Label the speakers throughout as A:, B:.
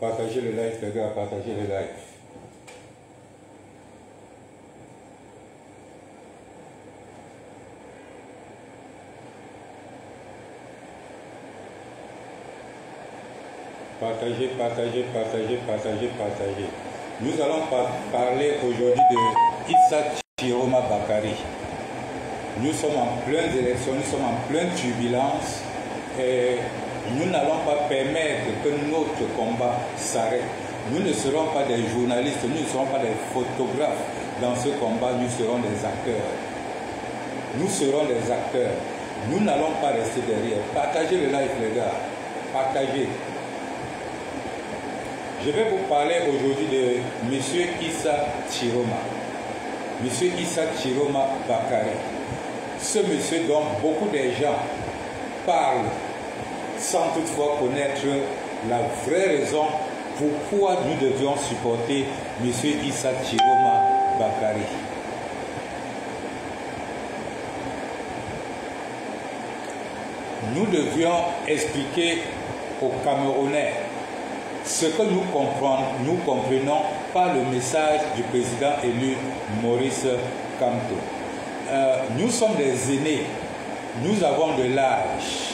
A: Partagez le live, les gars, partagez le live. Partagez, partagez, partagez, partagez, partagez. Nous allons parler aujourd'hui de Issa Chiroma Bakary. Nous sommes en pleine élection, nous sommes en pleine turbulence et nous n'allons pas permettre que notre combat s'arrête. Nous ne serons pas des journalistes, nous ne serons pas des photographes dans ce combat, nous serons des acteurs. Nous serons des acteurs. Nous n'allons pas rester derrière. Partagez le live, les gars. Partagez. Je vais vous parler aujourd'hui de M. Issa Chiroma. M. Issa Chiroma Bakary. Ce monsieur dont beaucoup de gens parlent sans toutefois connaître la vraie raison pourquoi nous devions supporter M. Issa Chiroma Bakary. Nous devions expliquer aux Camerounais ce que nous comprenons par le message du président élu Maurice Kamto. Nous sommes des aînés, nous avons de l'âge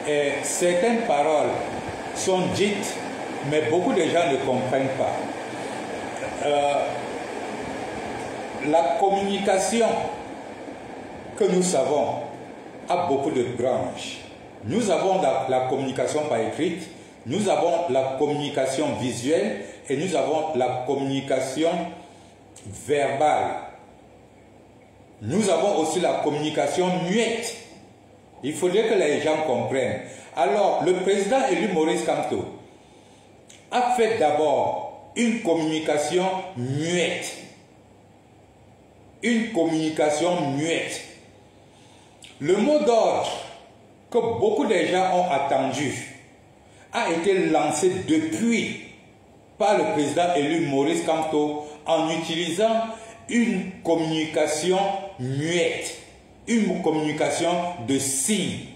A: et certaines paroles sont dites, mais beaucoup de gens ne comprennent pas. La communication que nous savons a beaucoup de branches. Nous avons la communication par écrite, nous avons la communication visuelle et nous avons la communication verbale. Nous avons aussi la communication muette. Il faudrait que les gens comprennent. Alors, le président élu Maurice Kamto a fait d'abord une communication muette. Une communication muette. Le mot d'ordre que beaucoup de gens ont attendu a été lancé depuis par le président élu Maurice Kamto en utilisant une communication muette, une communication de signes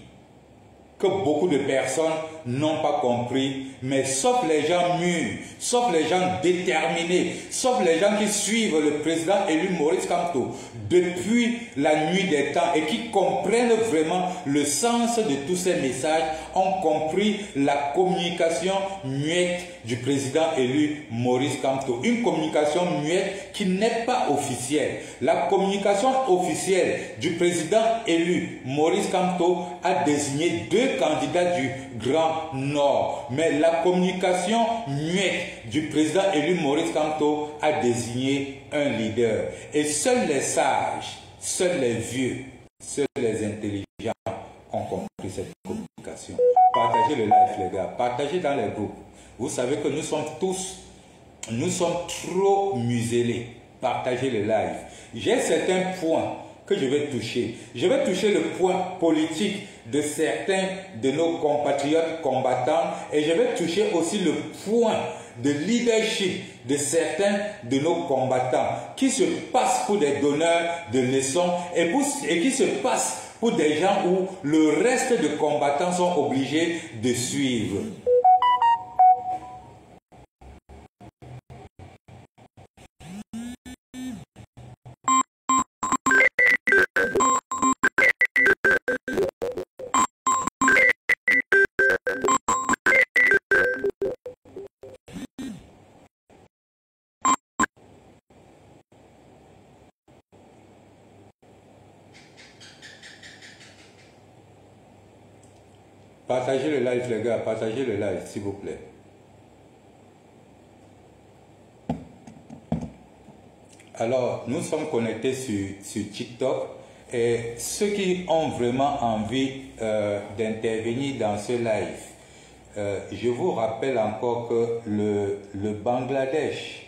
A: que beaucoup de personnes n'ont pas compris, mais sauf les gens mûrs, sauf les gens déterminés, sauf les gens qui suivent le président élu Maurice Kamto depuis la nuit des temps et qui comprennent vraiment le sens de tous ces messages, ont compris la communication muette du président élu Maurice Kamto. Une communication muette qui n'est pas officielle. La communication officielle du président élu Maurice Kamto a désigné deux candidats du Grand Nord. Mais la communication muette du président élu Maurice Kamto a désigné un leader. Et seuls les sages, seuls les vieux, seuls les intelligents ont compris cette communication. Partagez le live, les gars. Partagez dans les groupes. Vous savez que nous sommes trop muselés. Partagez le live. J'ai certains points que je vais toucher. Je vais toucher le point politique de certains de nos compatriotes combattants et je vais toucher aussi le point de leadership de certains de nos combattants qui se passent pour des donneurs de leçons et qui se passent pour des gens où le reste de combattants sont obligés de suivre. Partagez le live, les gars, partagez le live, s'il vous plaît. Alors, nous sommes connectés sur TikTok et ceux qui ont vraiment envie d'intervenir dans ce live, je vous rappelle encore que le Bangladesh,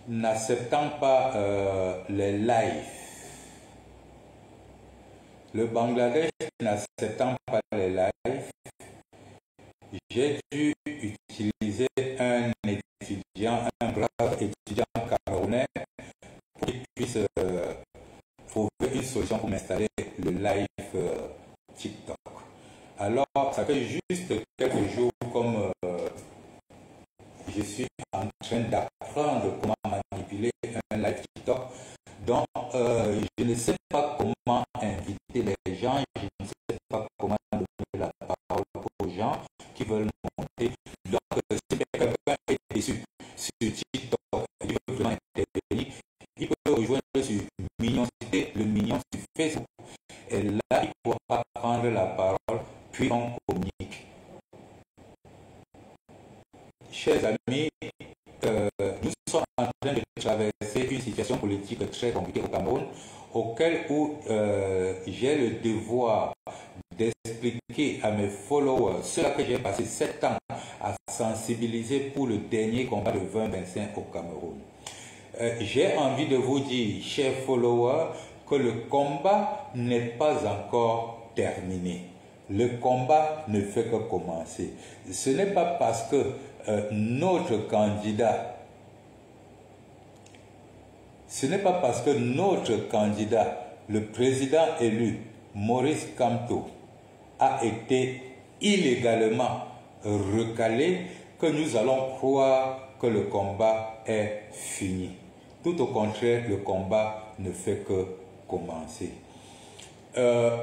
A: n'acceptant pas les lives, le Bangladesh n'acceptant pas les lives, j'ai dû utiliser un étudiant, un brave étudiant camerounais pour qu'il puisse trouver une solution pour m'installer le live TikTok. Alors, ça fait juste quelques jours comme je suis en train d'apprendre comment manipuler un live TikTok. Donc, je ne sais pas comment inviter les gens, je ne sais pas comment donner la parole aux gens qui veulent monter. Donc, si quelqu'un est sur TikTok, il veut vraiment intervenir, il peut rejoindre sur Mignoncité, le Mignon sur Facebook. Et là, il pourra prendre la parole, puis on communique. Chers amis, nous sommes en train de traverser une situation politique très compliquée au Cameroun, auquel où j'ai le devoir d'expliquer à mes followers, ceux que j'ai passé 7 ans à sensibiliser pour le dernier combat de 2025 au Cameroun. J'ai envie de vous dire, chers followers, que le combat n'est pas encore terminé. Le combat ne fait que commencer. Ce n'est pas parce que notre candidat, le président élu, Maurice Kamto, a été illégalement recalé, que nous allons croire que le combat est fini. Tout au contraire, le combat ne fait que commencer.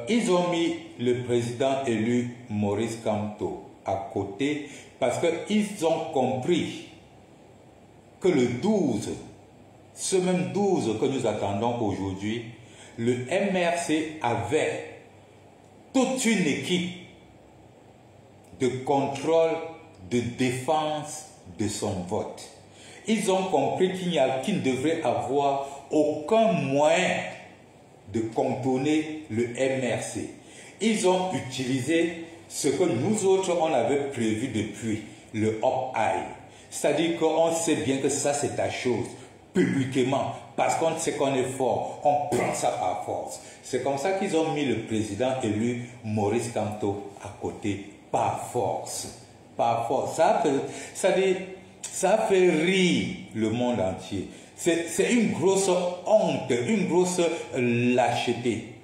A: Ils ont mis le président élu Maurice Kamto à côté parce qu'ils ont compris que le 12, ce même 12 que nous attendons aujourd'hui, le MRC avait toute une équipe de contrôle, de défense de son vote. Ils ont compris qu'il ne devrait avoir aucun moyen de contourner le MRC. Ils ont utilisé ce que nous autres, on avait prévu depuis, le up-high. C'est-à-dire qu'on sait bien que ça, c'est ta chose, publiquement, parce qu'on sait qu'on est fort, on prend ça par force. C'est comme ça qu'ils ont mis le président élu Maurice Kamto à côté, par force. Par force. Ça fait rire le monde entier. C'est une grosse honte, une grosse lâcheté.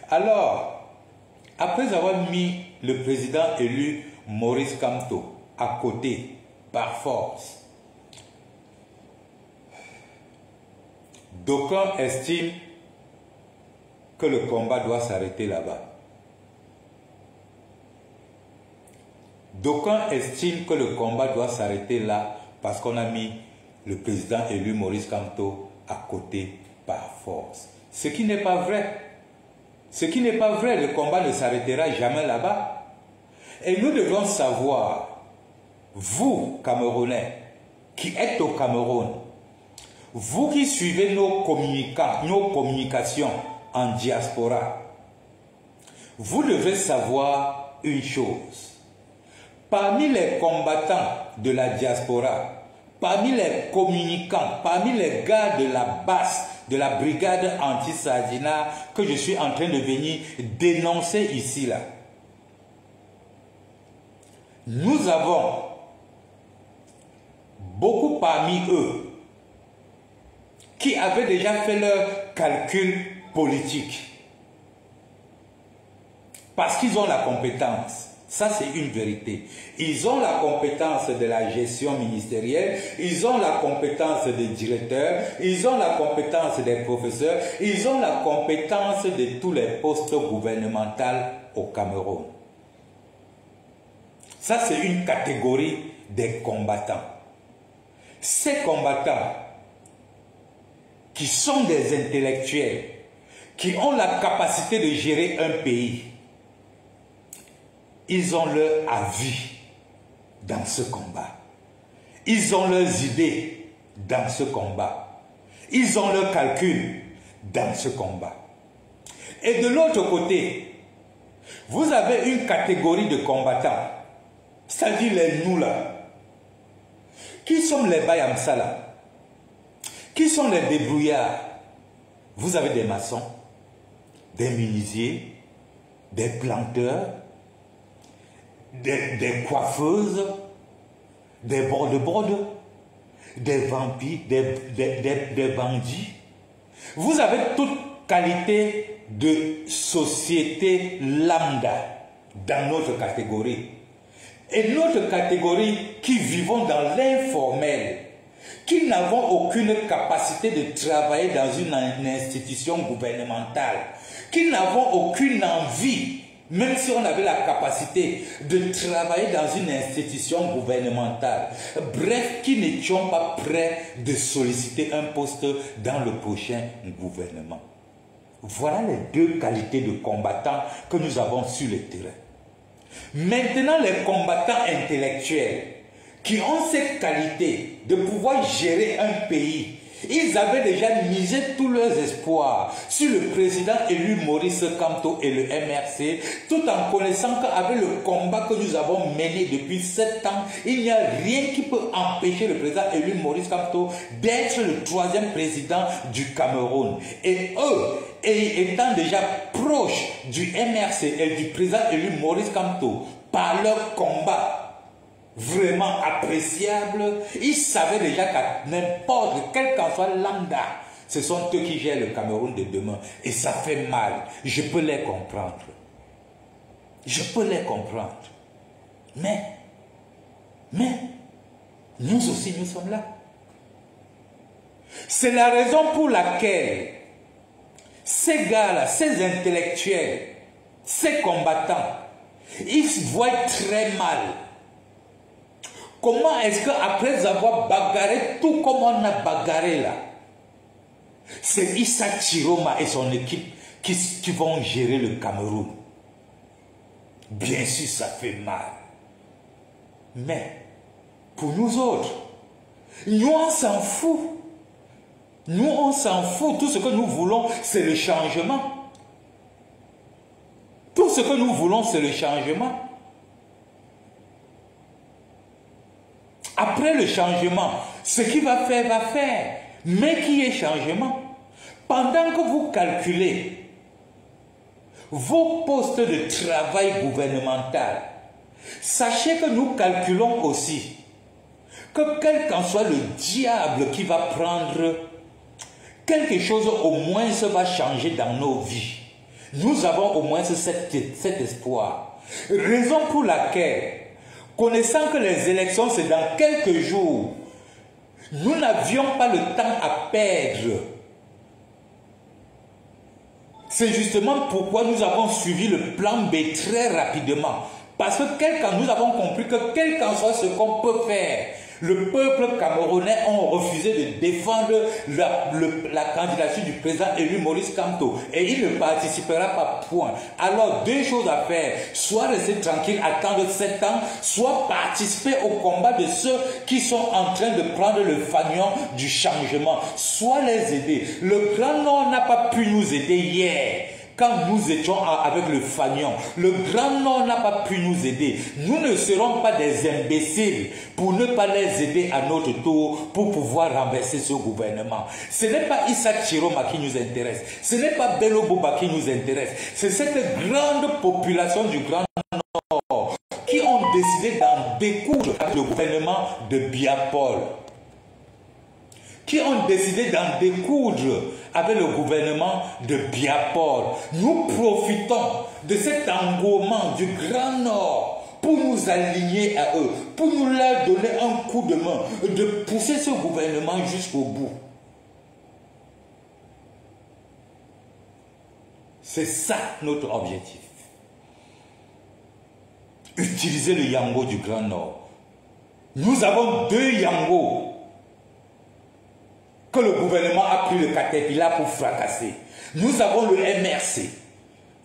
A: Alors, après avoir mis le président élu Maurice Kamto à côté, par force, d'aucuns estiment que le combat doit s'arrêter là-bas. D'aucuns estiment que le combat doit s'arrêter là parce qu'on a mis le président élu Maurice Kamto à côté par force. Ce qui n'est pas vrai. Ce qui n'est pas vrai, le combat ne s'arrêtera jamais là-bas. Et nous devons savoir, vous, Camerounais, qui êtes au Cameroun, vous qui suivez nos communications en diaspora, vous devez savoir une chose. Parmi les combattants de la diaspora, parmi les communicants, parmi les gars de la base, de la brigade anti-Sardina que je suis en train de venir dénoncer ici, là, nous avons beaucoup parmi eux qui avaient déjà fait leur calcul politique. Parce qu'ils ont la compétence. Ça, c'est une vérité. Ils ont la compétence de la gestion ministérielle, ils ont la compétence des directeurs, ils ont la compétence des professeurs, ils ont la compétence de tous les postes gouvernementaux au Cameroun. Ça, c'est une catégorie des combattants. Ces combattants qui sont des intellectuels, qui ont la capacité de gérer un pays, ils ont leur avis dans ce combat. Ils ont leurs idées dans ce combat. Ils ont leurs calculs dans ce combat. Et de l'autre côté, vous avez une catégorie de combattants, c'est-à-dire les nous là. Qui sont les Bayamsala? Qui sont les débrouillards? Vous avez des maçons, des menuisiers, des planteurs, des coiffeuses, des bordes, des vampires, des bandits. Vous avez toute qualité de société lambda dans notre catégorie. Et notre catégorie qui vivons dans l'informel, qui n'avons aucune capacité de travailler dans une institution gouvernementale, qui n'avons aucune envie, même si on avait la capacité de travailler dans une institution gouvernementale, bref, qui n'étions pas prêts de solliciter un poste dans le prochain gouvernement. Voilà les deux qualités de combattants que nous avons sur le terrain. Maintenant, les combattants intellectuels qui ont cette qualité de pouvoir gérer un pays, ils avaient déjà misé tous leurs espoirs sur le président élu Maurice Kamto et le MRC, tout en connaissant qu'avec le combat que nous avons mené depuis 7 ans, il n'y a rien qui peut empêcher le président élu Maurice Kamto d'être le 3e président du Cameroun. Et eux, étant déjà proches du MRC et du président élu Maurice Kamto, par leur combat vraiment appréciable, ils savaient déjà qu'à n'importe quel qu'en soit lambda, ce sont eux qui gèrent le Cameroun de demain. Et ça fait mal. Je peux les comprendre. Je peux les comprendre. Mais, nous aussi, nous sommes là. C'est la raison pour laquelle ces gars-là, ces intellectuels, ces combattants, ils se voient très mal. Comment est-ce qu'après avoir bagarré tout comme on a bagarré là, c'est Issa Chiroma et son équipe qui vont gérer le Cameroun? Bien sûr, ça fait mal. Mais, pour nous autres, nous on s'en fout. Nous on s'en fout. Tout ce que nous voulons, c'est le changement. Tout ce que nous voulons, c'est le changement. Après le changement, ce qui va faire, va faire. Mais qui est changement? Pendant que vous calculez vos postes de travail gouvernemental, sachez que nous calculons aussi que quel qu'en soit le diable qui va prendre, quelque chose au moins se va changer dans nos vies. Nous avons au moins cet espoir. Raison pour laquelle, connaissant que les élections c'est dans quelques jours, nous n'avions pas le temps à perdre. C'est justement pourquoi nous avons suivi le plan B très rapidement. Parce que nous avons compris que quel qu'en soit ce qu'on peut faire, le peuple camerounais a refusé de défendre la candidature du président élu Maurice Kamto. Et il ne participera pas, point. Alors, deux choses à faire. Soit rester tranquille, attendre 7 ans, soit participer au combat de ceux qui sont en train de prendre le fanion du changement. Soit les aider. Le Grand Nord n'a pas pu nous aider hier. Quand nous étions avec le fanion, le Grand Nord n'a pas pu nous aider. Nous ne serons pas des imbéciles pour ne pas les aider à notre tour pour pouvoir renverser ce gouvernement. Ce n'est pas Issa Chiroma qui nous intéresse. Ce n'est pas Bello Boba qui nous intéresse. C'est cette grande population du Grand Nord qui ont décidé d'en découdre avec le gouvernement de Biapol. Qui ont décidé d'en découdre avec le gouvernement de Biapol. Nous profitons de cet engouement du Grand Nord pour nous aligner à eux, pour nous leur donner un coup de main, de pousser ce gouvernement jusqu'au bout. C'est ça notre objectif. Utiliser le Yango du Grand Nord. Nous avons 2 Yango que le gouvernement a pris le Caterpillar pour fracasser. Nous avons le MRC,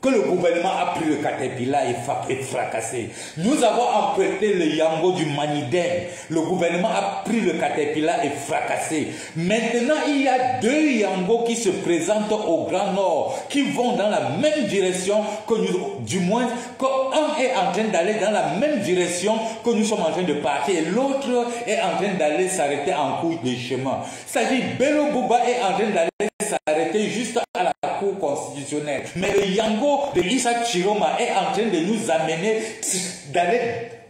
A: que le gouvernement a pris le Caterpillar et fracassé. Nous avons emprunté le Yango du Maniden. Le gouvernement a pris le Caterpillar et fracassé. Maintenant, il y a 2 Yango qui se présentent au Grand Nord, qui vont dans la même direction que nous, du moins, qu'un est en train d'aller dans la même direction que nous sommes en train de partir, et l'autre est en train d'aller s'arrêter en cours de chemin. C'est-à-dire, Bello Boba est en train d'aller s'arrêter juste à la Cour constitutionnelle. Mais le Yango de Issa Chiroma est en train de nous amener, d'aller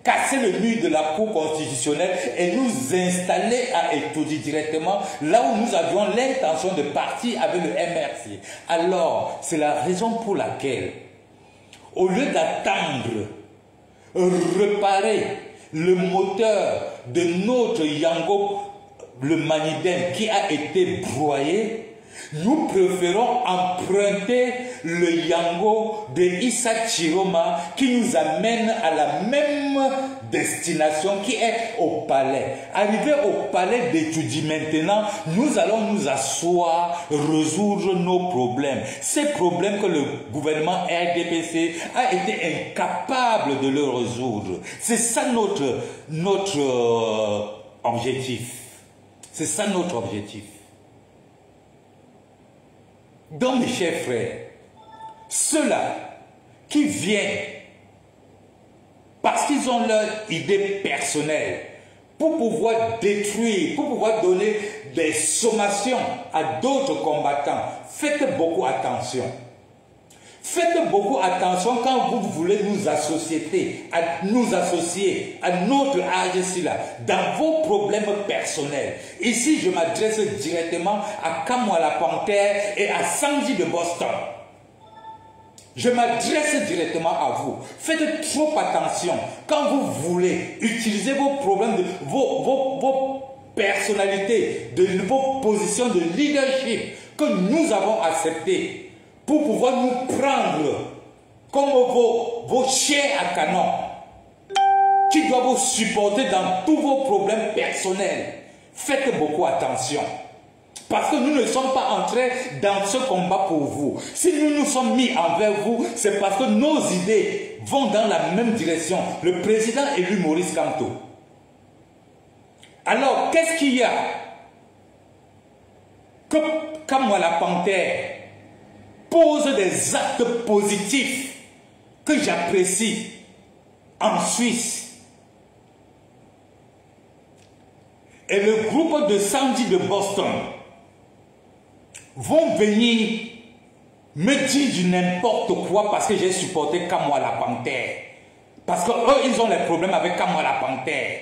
A: casser le mur de la Cour constitutionnelle et nous installer à Etoudi directement, là où nous avions l'intention de partir avec le MRC. Alors, c'est la raison pour laquelle, au lieu d'attendre, réparer le moteur de notre Yango, le Maniden, qui a été broyé, nous préférons emprunter le Yango de Issa Chiroma qui nous amène à la même destination qui est au palais. Arrivé au palais d'Etoudi maintenant, nous allons nous asseoir, résoudre nos problèmes. Ces problèmes que le gouvernement RDPC a été incapable de le résoudre. C'est ça notre objectif. C'est ça notre objectif. Donc, mes chers frères, ceux-là qui viennent parce qu'ils ont leur idée personnelle pour pouvoir détruire, pour pouvoir donner des sommations à d'autres combattants, faites beaucoup attention. Faites beaucoup attention quand vous voulez nous associer à notre AGC-là, dans vos problèmes personnels. Ici, je m'adresse directement à Kamwa la Panthère et à Sandy de Boston. Je m'adresse directement à vous. Faites trop attention quand vous voulez utiliser vos problèmes, vos personnalités, vos positions de leadership que nous avons acceptées, pour pouvoir nous prendre comme vos chairs à canon qui doivent vous supporter dans tous vos problèmes personnels. Faites beaucoup attention. Parce que nous ne sommes pas entrés dans ce combat pour vous. Si nous nous sommes mis envers vous, c'est parce que nos idées vont dans la même direction. Le président élu Maurice Kamto. Alors, qu'est-ce qu'il y a que Kamwa la Panthère pose des actes positifs que j'apprécie en Suisse. Et le groupe de Sandy de Boston vont venir me dire du n'importe quoi parce que j'ai supporté Kamwa la Panthère. Parce qu'eux, ils ont des problèmes avec Kamwa la Panthère.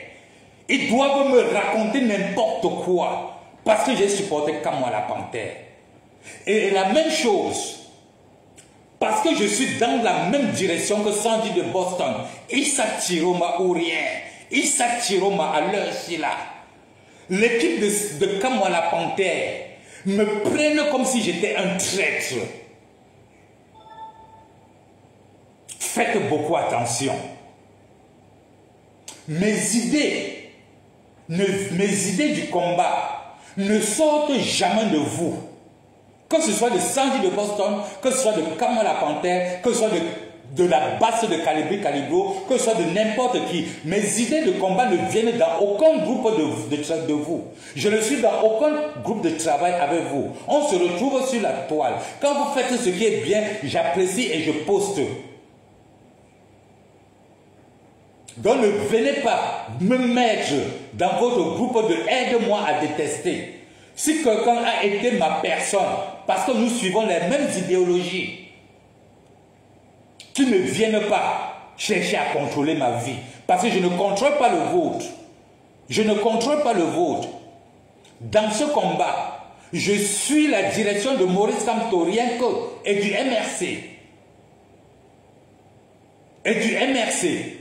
A: Ils doivent me raconter n'importe quoi parce que j'ai supporté Kamwa la Panthère. Et la même chose, parce que je suis dans la même direction que Sandy de Boston, Issa Chiroma ou rien, Issa Chiroma à l'heure-ci là, l'équipe de Kamwa la Panthère me prennent comme si j'étais un traître. Faites beaucoup attention. Mes idées du combat ne sortent jamais de vous. Que ce soit de Sandy de Boston, que ce soit de Kamwa la Panthère, que ce soit de la basse de Calibro, que ce soit de n'importe qui. Mes idées de combat ne viennent dans aucun groupe de vous. Je ne suis dans aucun groupe de travail avec vous. On se retrouve sur la toile. Quand vous faites ce qui est bien, j'apprécie et je poste. Donc ne venez pas me mettre dans votre groupe de aide-moi à détester. Si quelqu'un a été ma personne, parce que nous suivons les mêmes idéologies, qui ne viennent pas chercher à contrôler ma vie. Parce que je ne contrôle pas le vôtre. Je ne contrôle pas le vôtre. Dans ce combat, je suis la direction de Maurice Kamto, rien que, et du MRC. Et du MRC.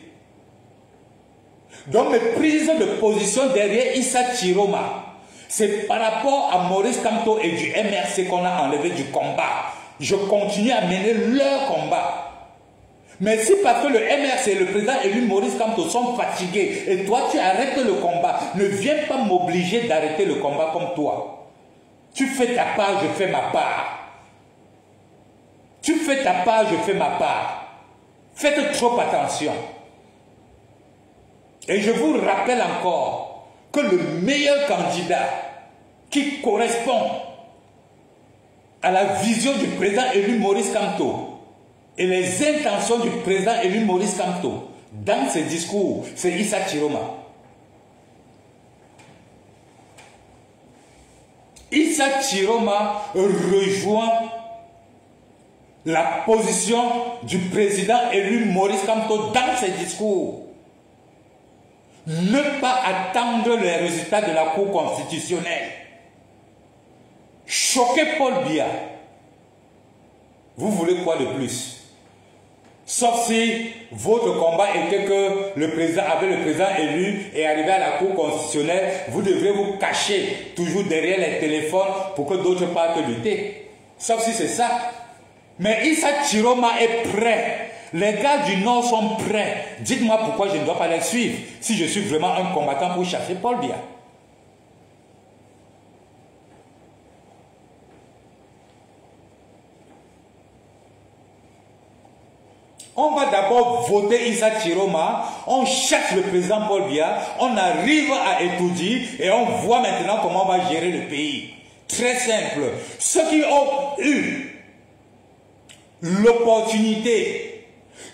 A: Donc mes prises de position derrière Issa Chiroma, c'est par rapport à Maurice Kamto et du MRC qu'on a enlevé du combat. Je continue à mener leur combat. Mais si parce que le MRC et le président élu Maurice Kamto sont fatigués et toi tu arrêtes le combat, ne viens pas m'obliger d'arrêter le combat comme toi. Tu fais ta part, je fais ma part. Tu fais ta part, je fais ma part. Faites trop attention. Et je vous rappelle encore que le meilleur candidat qui correspond à la vision du président élu Maurice Kamto et les intentions du président élu Maurice Kamto dans ses discours, c'est Issa Chiroma. Issa Chiroma rejoint la position du président élu Maurice Kamto dans ses discours. Ne pas attendre les résultats de la Cour constitutionnelle. Choquer Paul Biya. Vous voulez quoi de plus? Sauf si votre combat était que le président, avec le président élu et arrivé à la Cour constitutionnelle, vous devrez vous cacher toujours derrière les téléphones pour que d'autres partent lutter. Sauf si c'est ça. Mais Issa Chiroma est prêt. Les gars du Nord sont prêts. Dites-moi pourquoi je ne dois pas les suivre si je suis vraiment un combattant pour chasser Paul Biya. On va d'abord voter Issa Chiroma, on chasse le président Paul Biya, on arrive à étudier et on voit maintenant comment on va gérer le pays. Très simple. Ceux qui ont eu l'opportunité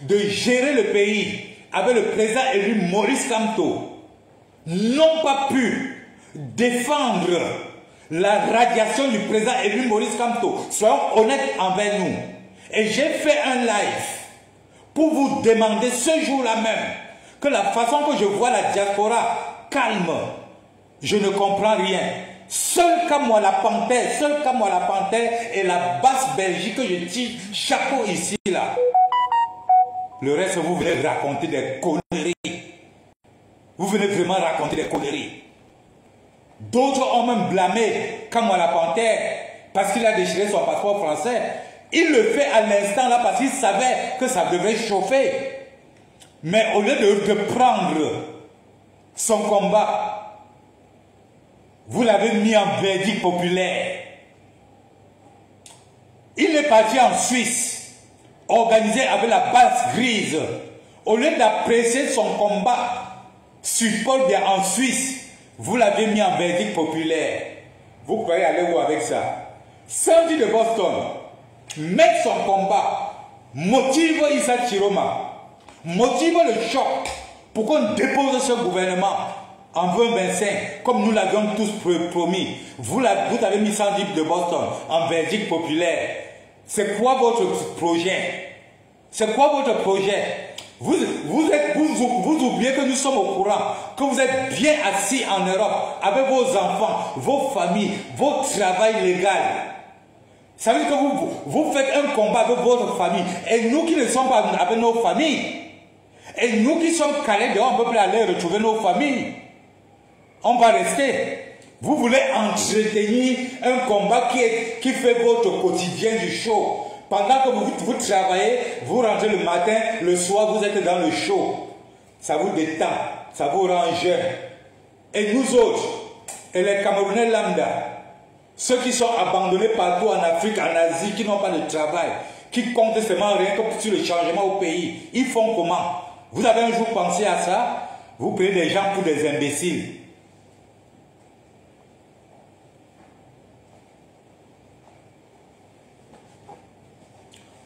A: de gérer le pays avec le président élu Maurice Kamto n'ont pas pu défendre la radiation du président élu Maurice Kamto. Soyons honnêtes envers nous. Et j'ai fait un live pour vous demander ce jour-là même que la façon que je vois la diaspora calme, je ne comprends rien. Seul qu'à moi la panthère, et la basse Belgique que je tire chapeau ici là. Le reste, vous venez raconter des conneries. Vous venez vraiment raconter des conneries. D'autres ont même blâmé Kamwa la panthère parce qu'il a déchiré son passeport français. Il le fait à l'instant là parce qu'il savait que ça devait chauffer. Mais au lieu de prendre son combat, vous l'avez mis en verdict populaire. Il est parti en Suisse, organisé avec la base grise. Au lieu d'apprécier son combat sur Paul Biya en Suisse, vous l'avez mis en verdict populaire. Vous croyez aller où avec ça? Sandy de Boston, mettre son combat, motive Issa Chiroma, motive le choc pour qu'on dépose ce gouvernement en 2025, comme nous l'avions tous promis. Vous avez mis Sandy de Boston en verdict populaire. C'est quoi votre projet? C'est quoi votre projet? Vous oubliez que nous sommes au courant, que vous êtes bien assis en Europe avec vos enfants, vos familles, votre travail légal. Ça veut dire que vous faites un combat avec votre famille. Et nous qui ne sommes pas avec nos familles, et nous qui sommes calés dehors, on ne peut plus aller retrouver nos familles. On va rester. Vous voulez entretenir un combat qui fait votre quotidien du show. Pendant que vous travaillez, vous rentrez le matin, le soir, vous êtes dans le show. Ça vous détend, ça vous rend jeune. Et nous autres, et les Camerounais lambda, ceux qui sont abandonnés partout en Afrique, en Asie, qui n'ont pas de travail, qui comptent seulement rien que sur le changement au pays, ils font comment? Vous avez un jour pensé à ça? Vous prenez des gens pour des imbéciles.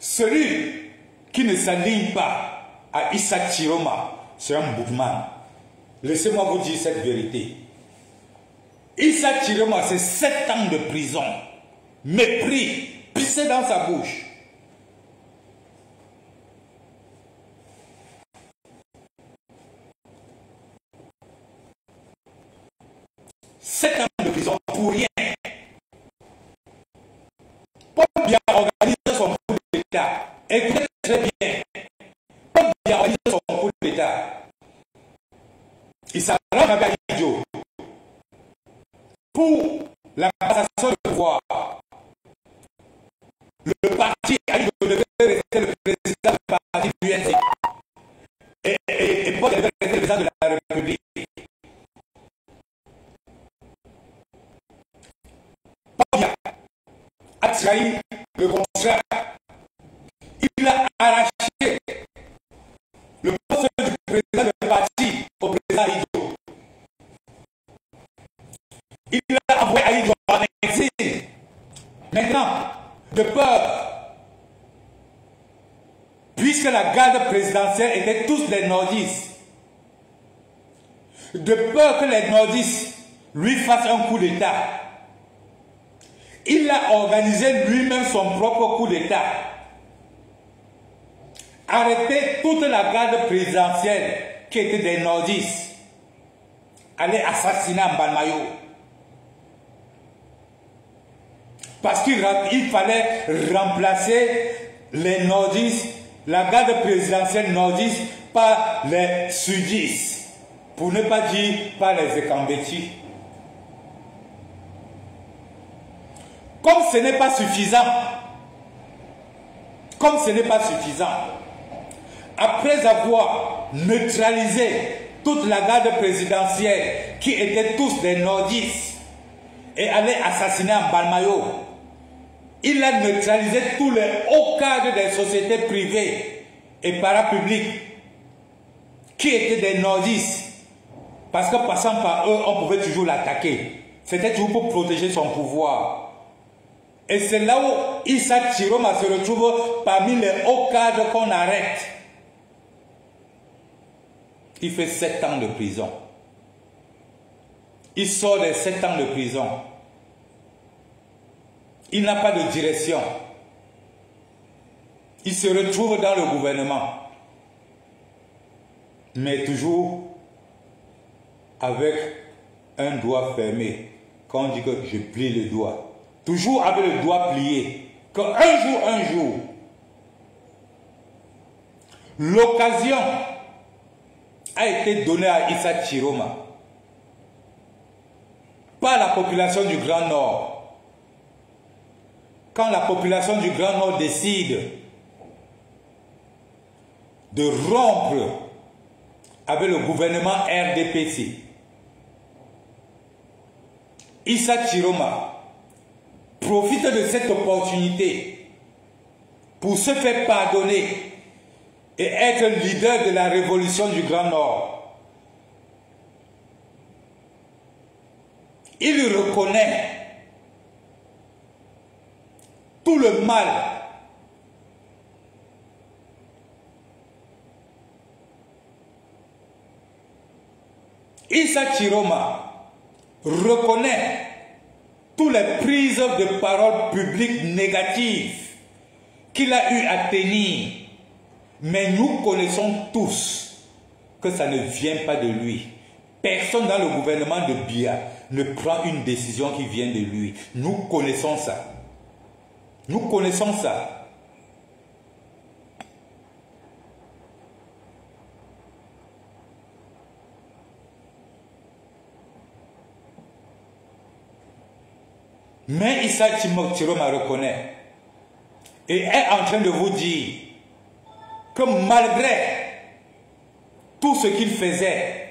A: Celui qui ne s'aligne pas à Issa Chiroma, c'est un bougman. Laissez-moi vous dire cette vérité. Issa Chiroma, c'est 7 ans de prison. Mépris, pissé dans sa bouche. Sept ans de prison pour rien. Paul Biya organise son coup d'État. Écoutez très bien. Paul Biya organise son coup d'État. Il s'arrange avec Idjo pour la passation de pouvoir. Le parti Idjo devait rester le président du parti du UNC. Et Paul devait rester le président de la République. Paul Biya a trahi le contrat. Il a arraché le poste du président du parti au président Idjo. Il a envoyé Idjo en exil. Maintenant, de peur, puisque la garde présidentielle était tous des nordistes, de peur que les nordistes lui fassent un coup d'État, il a organisé lui-même son propre coup d'État. Arrêter toute la garde présidentielle qui était des nordistes. allait assassiner Mbalmayo. Parce qu'il fallait remplacer les nordistes, la garde présidentielle nordiste, par les sudistes, pour ne pas dire par les Ekambeti. Comme ce n'est pas suffisant, après avoir neutralisé toute la garde présidentielle qui étaient tous des nordistes et allaient assassiner Mbalmayo, il a neutralisé tous les hauts cadres des sociétés privées et parapubliques qui étaient des nordistes. Parce que passant par eux, on pouvait toujours l'attaquer. C'était toujours pour protéger son pouvoir. Et c'est là où Issa Chiroma se retrouve parmi les hauts cadres qu'on arrête. Il fait 7 ans de prison. Il sort des 7 ans de prison. Il n'a pas de direction. Il se retrouve dans le gouvernement. Mais toujours avec un doigt fermé. Quand on dit que je plie le doigt. Toujours avec le doigt plié. Un jour, l'occasion a été donnée à Issa Chiroma par la population du Grand Nord. Quand la population du Grand Nord décide de rompre avec le gouvernement RDPC, Issa Chiroma profite de cette opportunité pour se faire pardonner et être leader de la révolution du Grand Nord. Il reconnaît tout le mal Issa Chiroma reconnaît toutes les prises de parole publiques négatives qu'il a eu à tenir. Mais nous connaissons tous que ça ne vient pas de lui. Personne dans le gouvernement de Biya ne prend une décision qui vient de lui. Nous connaissons ça. Nous connaissons ça. Mais Issa Chiroma reconnaît et est en train de vous dire que malgré tout ce qu'il faisait,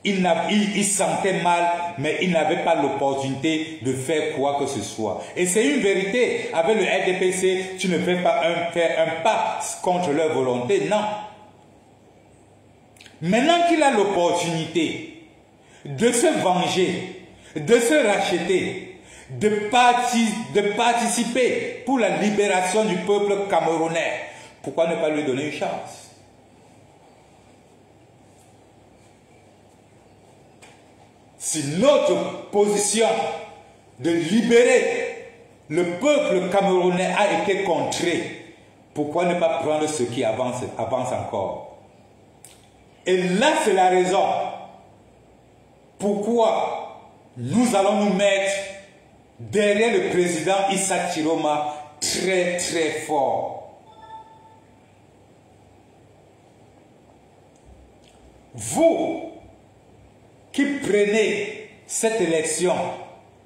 A: il sentait mal, mais il n'avait pas l'opportunité de faire quoi que ce soit. Et c'est une vérité. Avec le RDPC, tu ne peux pas faire un pas contre leur volonté, non. Maintenant qu'il a l'opportunité de se venger, de se racheter, de participer pour la libération du peuple camerounais, pourquoi ne pas lui donner une chance? Si notre position de libérer le peuple camerounais a été contrée, pourquoi ne pas prendre ce qui avance encore? Et là, c'est la raison pourquoi nous allons nous mettre derrière le président Issa Chiroma très très fort. Vous qui prenez cette élection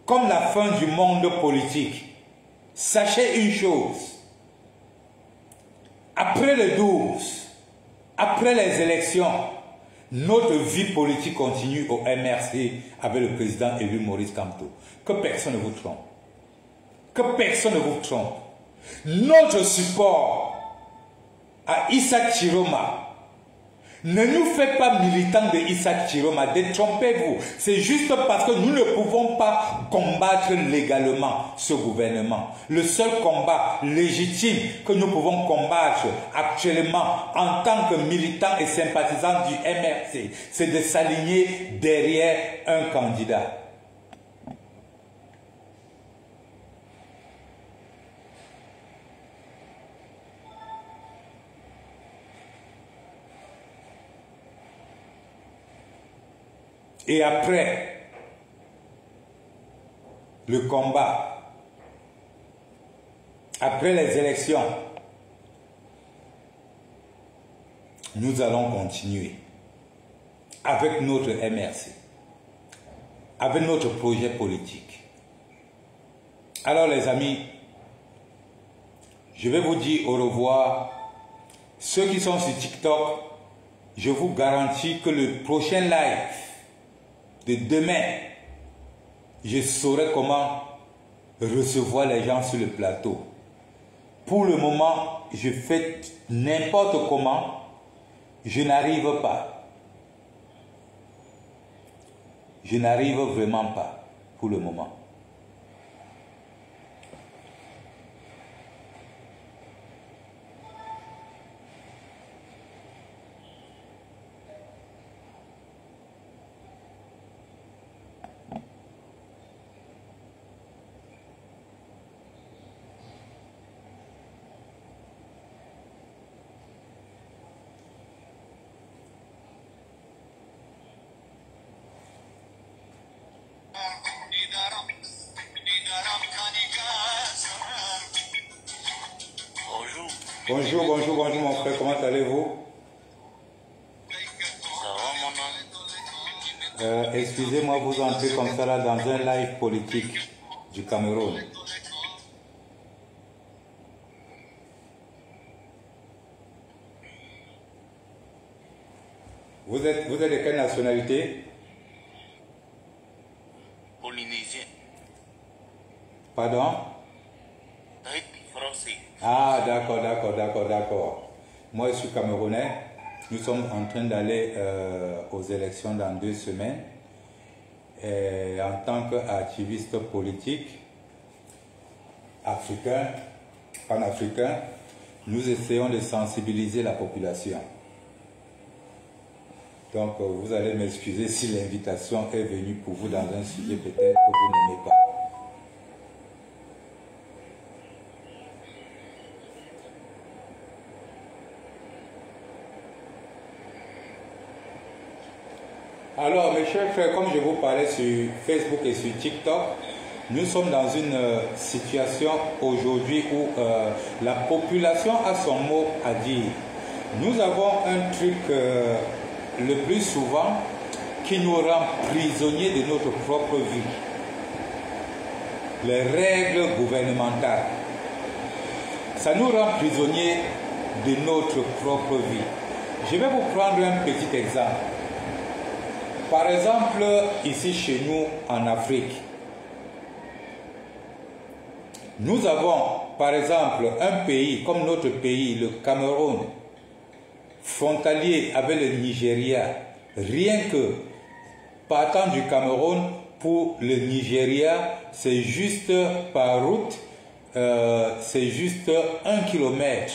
A: comme la fin du monde politique, sachez une chose. Après le 12, après les élections, notre vie politique continue au MRC avec le président élu Maurice Kamto. Que personne ne vous trompe. Que personne ne vous trompe. Notre support à Issa Chiroma ne nous fait pas militants de Issa Chiroma. Détrompez-vous. C'est juste parce que nous ne pouvons pas combattre légalement ce gouvernement. Le seul combat légitime que nous pouvons combattre actuellement en tant que militants et sympathisants du MRC, c'est de s'aligner derrière un candidat. Et après le combat, après les élections, nous allons continuer avec notre MRC, avec notre projet politique. Alors les amis, je vais vous dire au revoir. Ceux qui sont sur TikTok, je vous garantis que le prochain live de demain, je saurai comment recevoir les gens sur le plateau. Pour le moment, je fais n'importe comment, je n'arrive pas. Je n'arrive vraiment pas pour le moment. Bonjour, bonjour, bonjour mon frère, comment allez-vous? Excusez-moi, vous entrez comme ça là dans un live politique du Cameroun. Vous êtes de quelle nationalité?
B: Polynésien.
A: Pardon?
B: Français.
A: Ah, d'accord, d'accord, d'accord, d'accord. Moi, je suis camerounais. Nous sommes en train d'aller aux élections dans 2 semaines. Et en tant qu'activiste politique africain, panafricain, nous essayons de sensibiliser la population. Donc, vous allez m'excuser si l'invitation est venue pour vous dans un sujet peut-être que vous n'aimez pas. Alors, mes chers frères, comme je vous parlais sur Facebook et sur TikTok, nous sommes dans une situation aujourd'hui où la population a son mot à dire. Nous avons un truc le plus souvent qui nous rend prisonniers de notre propre vie. Les règles gouvernementales. Ça nous rend prisonniers de notre propre vie. Je vais vous prendre un petit exemple. Par exemple, ici chez nous en Afrique, nous avons par exemple un pays comme notre pays, le Cameroun, frontalier avec le Nigeria. Rien que partant du Cameroun pour le Nigeria, c'est juste par route, c'est juste 1 kilomètre.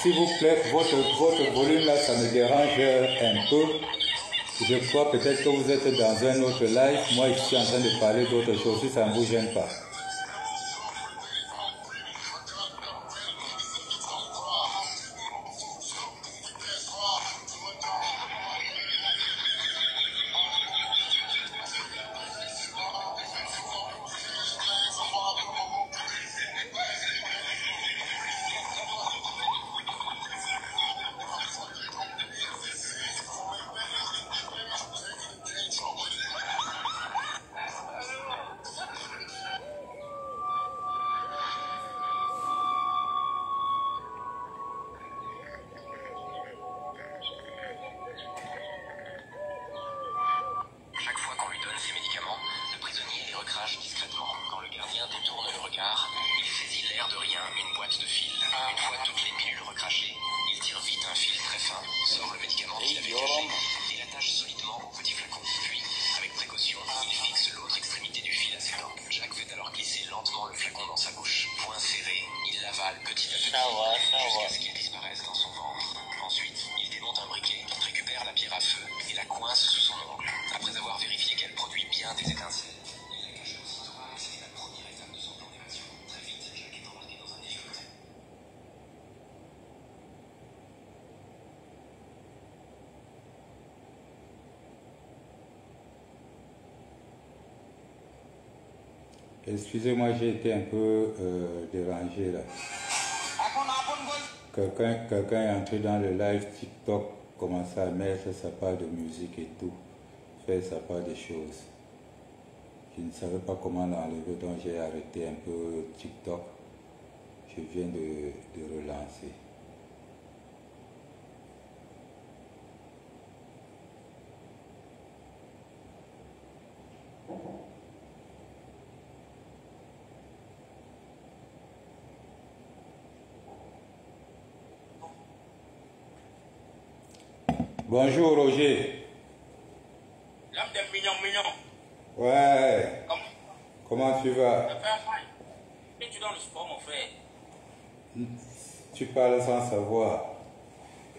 A: S'il vous plaît, votre volume là, ça me dérange un peu. Je crois peut-être que vous êtes dans un autre live. Moi, je suis en train de parler d'autre chose, si ça ne vous gêne pas. Excusez-moi, j'ai été un peu dérangé là. Quelqu'un est entré dans le live TikTok, commençait à mettre sa part de musique et tout, faire sa part des choses. Je ne savais pas comment l'enlever, donc j'ai arrêté un peu TikTok. Je viens de relancer. Bonjour Roger.
B: L'homme de mignon.
A: Ouais. Comment tu vas?
B: Et tu dans le sport, mon frère.
A: Tu parles sans savoir.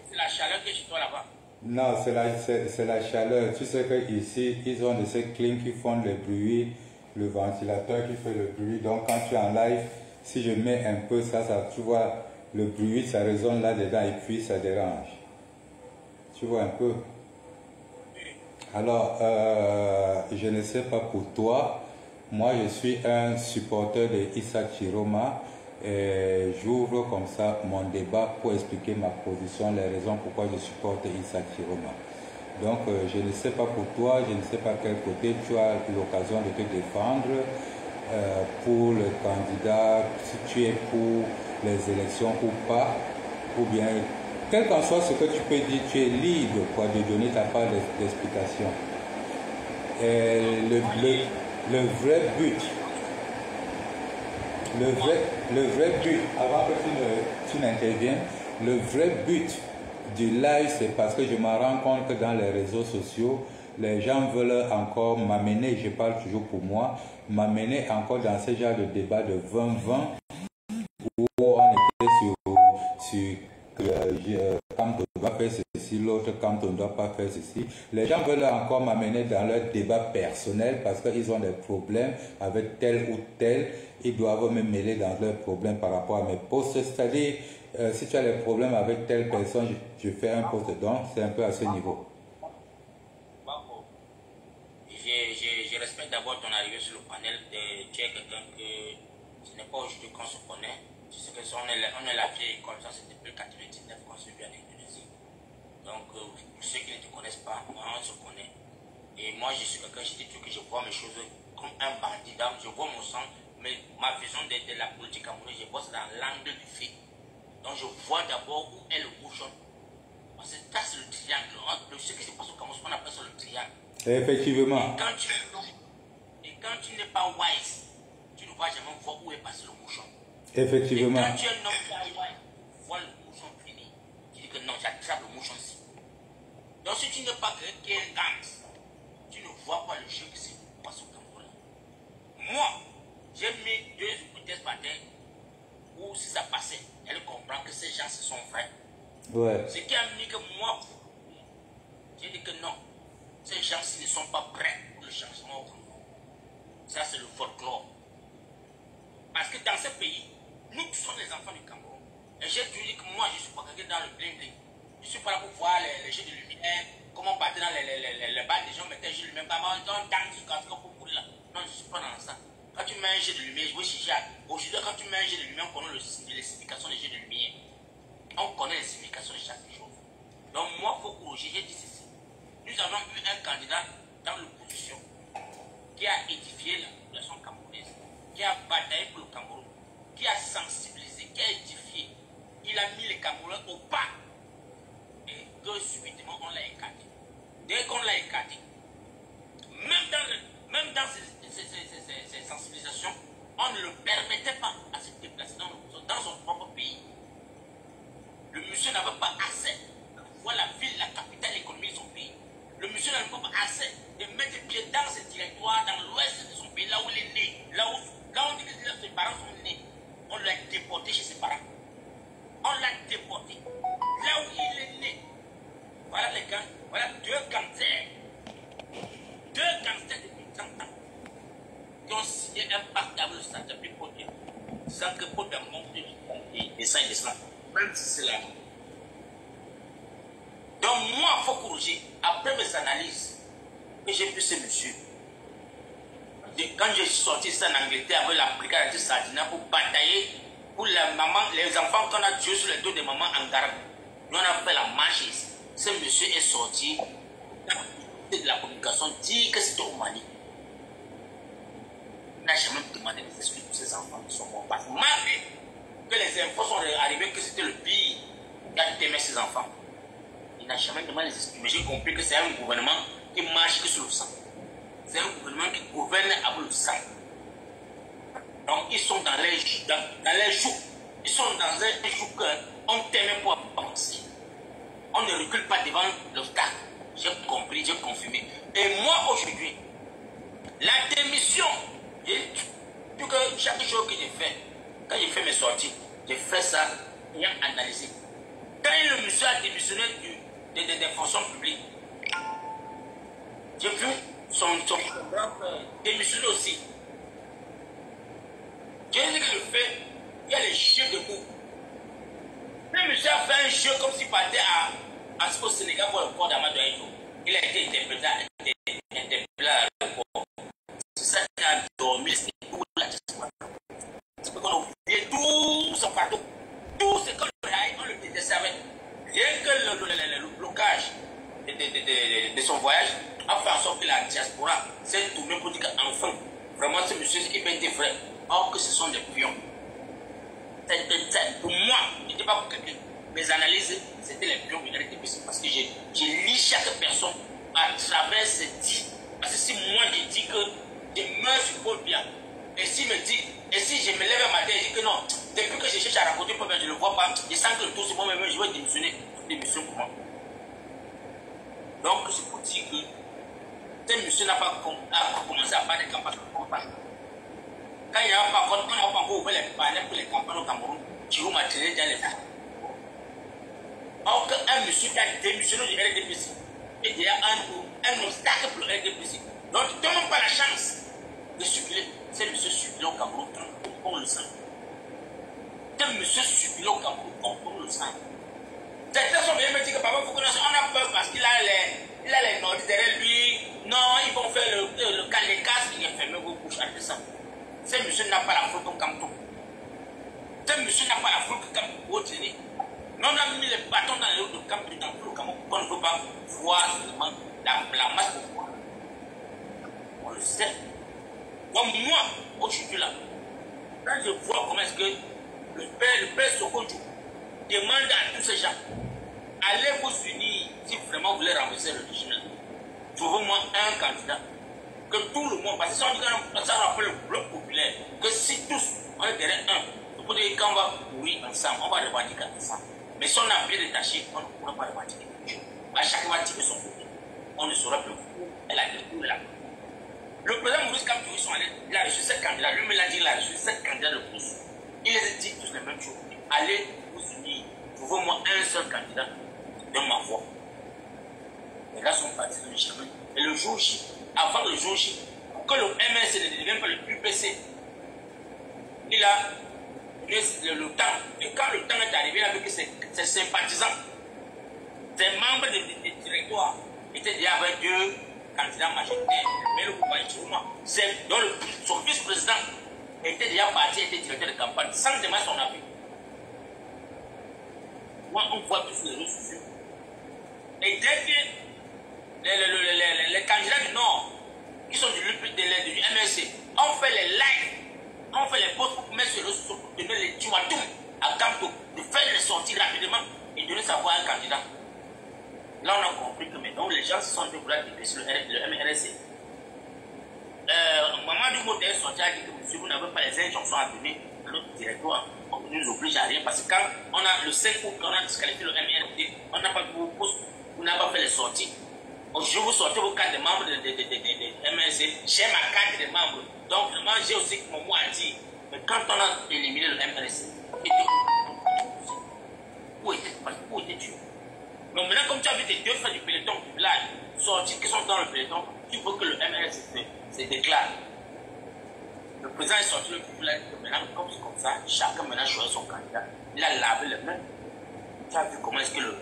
B: C'est la chaleur qui est chez toi là-bas.
A: Non, c'est la chaleur. Tu sais qu'ici, ils ont de ces clims qui font le bruit, le ventilateur qui fait le bruit. Donc quand tu es en live, si je mets un peu ça, tu vois, le bruit, ça résonne là-dedans et puis ça dérange. Tu vois un peu? Alors, je ne sais pas pour toi, moi je suis un supporter de Issa Chiroma et j'ouvre comme ça mon débat pour expliquer ma position, les raisons pourquoi je supporte Issa Chiroma. Donc, je ne sais pas pour toi, je ne sais pas quel côté tu as l'occasion de te défendre pour le candidat, si tu es pour les élections ou pas, ou bien... Quel qu'en soit ce que tu peux dire, tu es libre quoi, de donner ta part d'explication. Le vrai but, avant que tu n'interviennes, le vrai but du live, c'est parce que je me rends compte que dans les réseaux sociaux, les gens veulent encore m'amener, je parle toujours pour moi, m'amener encore dans ce genre de débat de 20-20 où on était sur quand on doit faire ceci, l'autre quand on ne doit pas faire ceci. Les gens veulent encore m'amener dans leur débat personnel parce qu'ils ont des problèmes avec tel ou tel. Ils doivent me mêler dans leurs problèmes par rapport à mes posts. C'est-à-dire, si tu as des problèmes avec telle personne, je fais un post donc c'est un peu à ce niveau.
B: Je respecte d'abord ton arrivée sur le panel. Tu es quelqu'un que ce n'est pas aujourd'hui qu'on se connaît. Tu sais que on est la vieille école, ça c'est depuis 1999 qu'on se vit en Indonésie. Donc, pour ceux qui ne te connaissent pas, moi on se connaît. Et moi je suis quelqu'un, je dis que je vois mes choses comme un bandit. Donc, je vois mon sang, mais ma vision de la politique camerounaise, je vois ça dans l'angle du fait. Donc, je vois d'abord où est le bouchon. Parce que ça c'est le triangle. Ce qui se passe au Cameroun, on appelle ça le triangle.
A: Effectivement.
B: Et quand tu n'es pas wise, tu ne vas jamais voir où est passé le bouchon.
A: Effectivement.
B: Et quand tu es un homme qui est wise, vois le bouchon fini. Tu dis que non, j'attrape le bouchon-ci. Donc si tu n'es pas quelqu'un qui est un gang, tu ne vois pas le jeu qui se passe au Cameroun. Moi, j'ai mis 2 hypothèses par terre où si ça passait, elle comprend que ces gens ce sont vrais.
A: Ouais.
B: Ce qui a mis que moi, j'ai dit que non, ces gens-ci ne sont pas prêts pour le changement au Cameroun. Ça, c'est le folklore. Parce que dans ce pays, nous tous sommes les enfants du Cameroun. Et j'ai toujours dit que moi, je ne suis pas quelqu'un dans le bling-bling. Je ne suis pas là pour voir les jeux de lumière, comment partir dans les balles des gens mettaient les jeux de lumière, comment on danse jusqu'à ce qu'on peut là. Non, je ne suis pas dans ça. Quand tu mets un jeu de lumière, je veux chercher. Aujourd'hui, quand tu mets un jeu de lumière, on connaît les significations des jeux de lumière. On connaît les significations de chaque chose. Donc, moi, il faut corriger, j'ai dit ceci. Nous avons eu un candidat dans l'opposition qui a édifié la population camerounaise, qui a bataillé pour le Cameroun, qui a sensibilisé, qui a édifié. Il a mis les Camerounais au pas. Et que subitement on l'a écarté. Dès qu'on l'a écarté, même dans ces sensibilisations, on ne le permettait pas à se déplacer dans son propre pays. Le monsieur n'avait pas assez de voir la ville, la capitale économique de son pays. Le monsieur n'avait pas assez de mettre pied dans ce territoire, dans l'ouest de son pays, là où il est né, là où on dit que ses parents sont nés. On l'a déporté chez ses parents. On l'a déporté. Là où il est né. Voilà les gars, voilà 2 gangsters. 2 gangsters depuis 30 ans. Qui ont signé un pacte avec le Centre-Afrique sans que pour d'un monde de ça et de cela. Même si c'est là. Donc moi, il faut corriger. Après mes analyses, que j'ai vu ce monsieur, quand j'ai sorti ça en Angleterre avec la brigade de Sardina pour batailler pour la maman, les enfants qu'on a tués sur les dos des mamans en garde. Nous on a fait la marche ici. Ce monsieur est sorti de la communication, dit que c'était au Mali. Il n'a jamais demandé des excuses pour ses enfants qui sont morts. Parce que malgré que les infos sont arrivées que c'était le pays qui a aimé ses enfants, il n'a jamais demandé des excuses. Mais j'ai compris que c'est un gouvernement qui marche que sur le sang. C'est un gouvernement qui gouverne avec le sang. Donc ils sont dans les joues. Ils sont dans un joug qu'on t'aimait pour avancer. On ne recule pas devant l'obstacle. J'ai compris, j'ai confirmé. Et moi aujourd'hui, la démission, tout que chaque chose que j'ai fait, quand j'ai fait mes sorties, j'ai fait ça ayant analysé. Quand le monsieur a démissionné des fonctions publiques, j'ai vu son démissionner aussi. J'ai dit que le fait, il y a les jeux debout. Le monsieur a fait un jeu comme s'il partait au Sénégal pour le port d'Amadou Aïdjo. Il a été interpellé à l'aéroport. C'est ça qui a dormi, c'est tout la diaspora. C'est qu'on a oublié tout son partout. Tout ce qu'on le détestait. Rien que le blocage de son voyage a fait en sorte que la diaspora s'est tournée pour dire qu'enfin, vraiment ce monsieur qui peut être vrai. Or que ce sont des pions. Pour moi, je n'étais pas pour quelqu'un. Mes analyses, c'était les pions de l'RDPC. Parce que j'ai lu chaque personne à travers ces dits. Parce que si moi je dis que je meurs sur Paul Biya, et si je me lève un matin et je dis que non, depuis que je cherche à raconter Paul Biya, je ne le vois pas, je sens que le tour c'est moi-même, je vais démissionner. Démission pour moi. Donc c'est pour dire que ce monsieur n'a pas commencé à faire des campagnes de campagne. Quand il n'y a pas encore ouvert les panneaux pour les campagnes au Cameroun, Chirou m'a tiré dans les mains. Or qu'un monsieur qui a démissionné du RDPC est déjà un obstacle pour le RDPC. Donc ne donne pas la chance de circuler. C'est monsieur circulé au Cameroun, on le sent. C'est monsieur circulé au Cameroun, on le sent. Certains sont venus me dire que papa, on a peur parce qu'il a les nordistes derrière lui. Non, ils vont faire les casques, il est fermé vos bouches à ça. Ce monsieur n'a pas la faute comme Camton. Ce monsieur n'a pas la faute comme Camton. Mais on a mis les bâtons dans les roues de Camton dans tout le Cameroun. On ne peut pas voir la masse de foi. On le sait. Comme moi, aujourd'hui là, quand je vois comment est-ce que le père Sokodjo demande à tous ces gens, allez vous unir si vraiment vous voulez renverser le régime. Trouvez-moi un candidat. Que tout le monde, parce que si on dit que ça rappelle le bloc populaire, que si tous on est derrière un, il faut dire qu'on va mourir ensemble, on va revendiquer ensemble. Mais si on a bien détaché, on ne pourra pas revendiquer quelque chose. Chacun va tirer son côté. On ne saura plus où elle a découvert là. Le président Maurice Kamto, il a reçu 7 candidats. Lui-même l'a dit, il a reçu 7 candidats de plus. Il les a dit tous les mêmes choses. Allez vous unir. Trouvez-moi un seul candidat qui donne ma voix. Les gars sont partis sur le chemin. Et le jour J, avant le jour J, pour que le MNC ne devienne pas le plus PC, il a le temps. Et quand le temps est arrivé avec ses sympathisants, ses membres du directoire étaient déjà avec 2 candidats majoritaires. Mais le gouvernement, c'est dont son vice-président était déjà parti, était directeur de campagne, sans demander son avis. Moi, on voit tout sur les réseaux sociaux. Et dès que les candidats du Nord, qui sont du MSC, ont fait les likes, ont fait les posts pour mettre sur les réseaux sociaux, pour donner les tuatoum à Camto, de faire les sorties rapidement et donner sa voix à un candidat. Là, on a compris que maintenant, les gens se sont déplacés sur le MRC. Maman du mot est sorti a dit que monsieur, vous n'avez pas les injonctions à donner à notre directoire. On ne nous oblige à rien parce que quand on a le 5 août, quand on a disqualifié le MRD, on n'a pas vos postes, vous n'avez pas fait les sorties. Je vous sortez vos cartes de membres de MRC, j'ai ma carte de membres. Donc, moi, j'ai aussi mon mot à dire. Mais quand on a éliminé le MRC, où étais-tu? Donc maintenant, comme tu as vu tes 2 frères du peloton du village sortis qui sont dans le peloton, il faut que le MRC se déclare. Le président est sorti le village, maintenant, comme c'est comme ça, chacun maintenant choisit son candidat. Il a lavé les mains. Tu as vu comment est-ce que le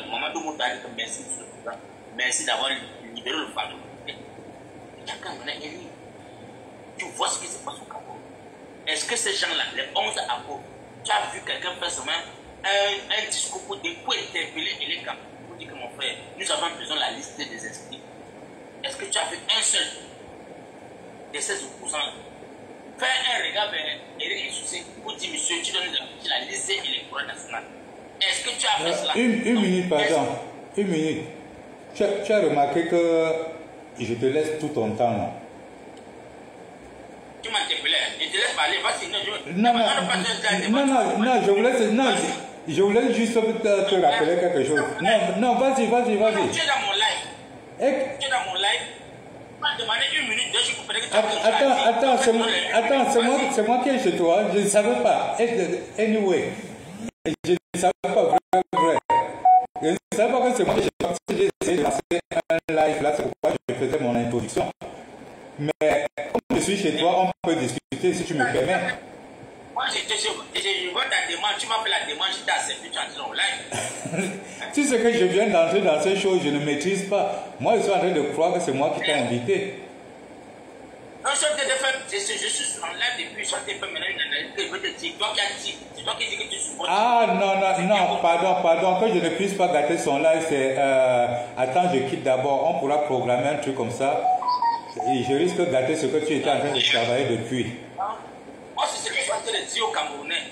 B: Mamadou Mouta a dit que merci, monsieur le président. Merci d'avoir libéré le fardeau. Camerounais est libre. Tu vois ce qui se passe au Cameroun. Est-ce que ces gens-là, les 11 apôtres, tu as vu quelqu'un faire seulement un discours pour interpeller les Camerounais, pour dire que mon frère, nous avons besoin de la liste des inscrits. Est-ce que tu as vu un seul de ces opposants-là faire un regard vers Éric Soussé pour dire, monsieur, tu donnes la liste électorale nationale? Est-ce que tu as fait cela?
A: Une minute, pardon. Une minute. Tu as remarqué que je te laisse tout ton temps là.
B: Tu m'interpellais, je te laisse parler, vas-y.
A: Non, je voulais juste te rappeler quelque chose. Non, vas-y.
B: Tu es dans mon live. Tu es dans mon live. Tu m'as demandé une minute, je comprends que tu as
A: Attends, c'est moi qui est chez toi. Je ne savais pas. Anyway, je ne savais pas vrai. Je ne savais pas que c'est moi qui j'ai essayé de lancer un live là, c'est pourquoi je faisais mon introduction. Mais comme je suis chez toi, on peut discuter si tu me permets.
B: Moi, je vois ta demande, tu m'as fait la demande, je t'ai accepté, tu es entré en live.
A: Tu sais que je viens d'entrer dans ces choses, je ne maîtrise pas. Moi, je suis en train de croire que c'est moi qui t'ai invité.
B: Non, je suis en live depuis, je t'ai fait maintenant une analyse que je veux te dire. Toi qui as dit, c'est toi qui dis que tu supportes.
A: Ah non, pardon, que je ne puisse pas gâter son live, c'est... attends, je quitte d'abord, on pourra programmer un truc comme ça. Et je risque de gâter ce que tu étais en train de travailler depuis.
B: Moi, c'est ce que je suis en train de dire aux Camerounais.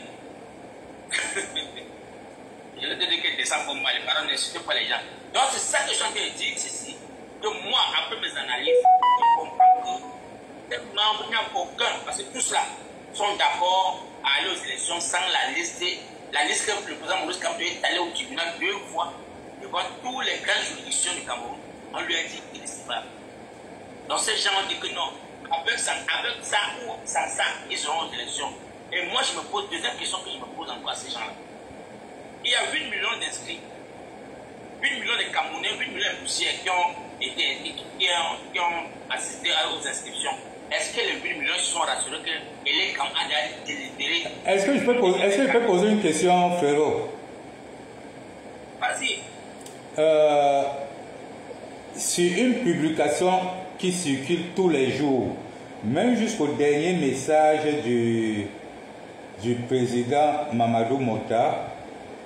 B: Je leur ai dit que descend pour moi, les parents n'insultent pas les gens. Donc, c'est ça que je suis en train de dire ici. Que moi, après mes analyses, je comprends que les membres, il n'y a aucun, parce que tous là sont d'accord à aller aux élections sans la liste. La liste que le président Maurice Kamto est allé au tribunal 2 fois devant tous les grandes juridictions du Cameroun. On lui a dit qu'il est pas. Donc ces gens ont dit que non, avec ça ou sans ça, ils seront aux élections. Et moi je me pose, deuxième question que je me pose encore à ces gens-là. Il y a 8 millions d'inscrits, 8 millions de Camerounais, 8 millions de poussières qui ont assisté aux inscriptions. Est-ce que les 8 millions se sont rassurés que les Camerounais a délibéré?
A: Est-ce que je peux poser une question, frérot?
B: Vas-y.
A: Sur une publication qui circule tous les jours, même jusqu'au dernier message du président Mamadou Mota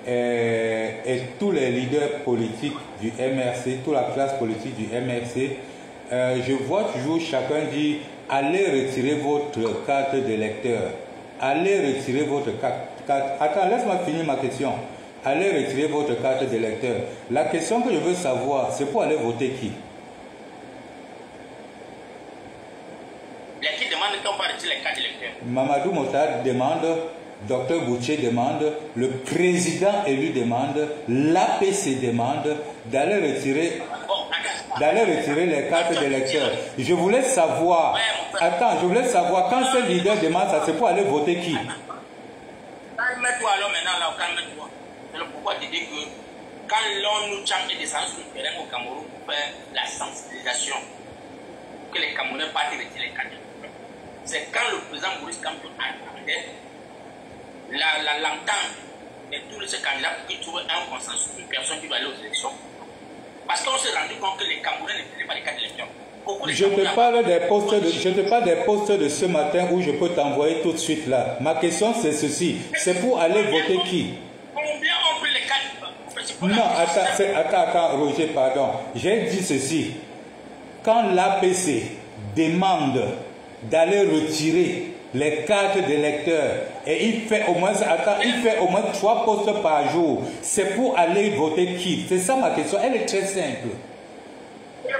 A: et tous les leaders politiques du MRC, toute la classe politique du MRC, je vois toujours chacun dire « Allez retirer votre carte d'électeur. Allez retirer votre carte. » Attends, laisse-moi finir ma question. Allez retirer votre carte d'électeur. La question que je veux savoir, c'est pour aller voter qui?
B: Qui demande qu'on va retirer les cartes d'électeur?
A: Mamadou Mota demande, Dr Boucher demande, le président élu demande, l'APC demande d'aller retirer les cartes d'électeurs. Je voulais savoir, quand ce leader demande ça, c'est pour aller voter qui?
B: Calme-toi alors maintenant, là, calme-toi. C'est le pourquoi je dis que quand l'on nous chante et descend sur le terrain au Cameroun pour faire la sensibilisation, que les Camerounais partent retirer les cartes d'électeur, c'est quand le président Maurice Kamto a l'entente de tous ces candidats pour qu'ils trouvent un consensus, une personne qui va aller aux élections. Parce qu'on s'est rendu compte que les Camerounais ne prenaient pas les cartes d'électeurs.
A: Je te parle des postes de ce matin où je peux t'envoyer tout de suite là. Ma question c'est ceci, c'est pour aller voter qui?
B: Combien ont pris les cartes?
A: Non, attends, Roger, pardon. J'ai dit ceci. Quand l'APC demande d'aller retirer les cartes d'électeurs et il fait au moins 3 postes par jour, c'est pour aller voter qui? C'est ça ma question, elle est très simple.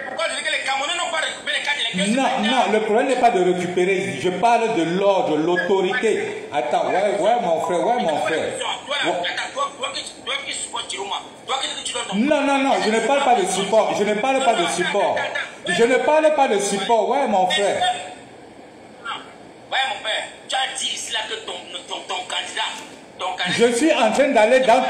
B: Pourquoi tu dis que les Camerounais n'ont pas récupéré les cartes d'électeurs?
A: Non, le problème n'est pas de récupérer, je parle de l'ordre, l'autorité. Attends, ouais mon frère.
B: Toi qui supportes Chiroma, toi qui dis que tu donnes ton...
A: Non, je ne parle pas de support, ouais mon frère.
B: Ouais mon père, tu as dit ici là que ton candidat...
A: Je suis en train d'aller en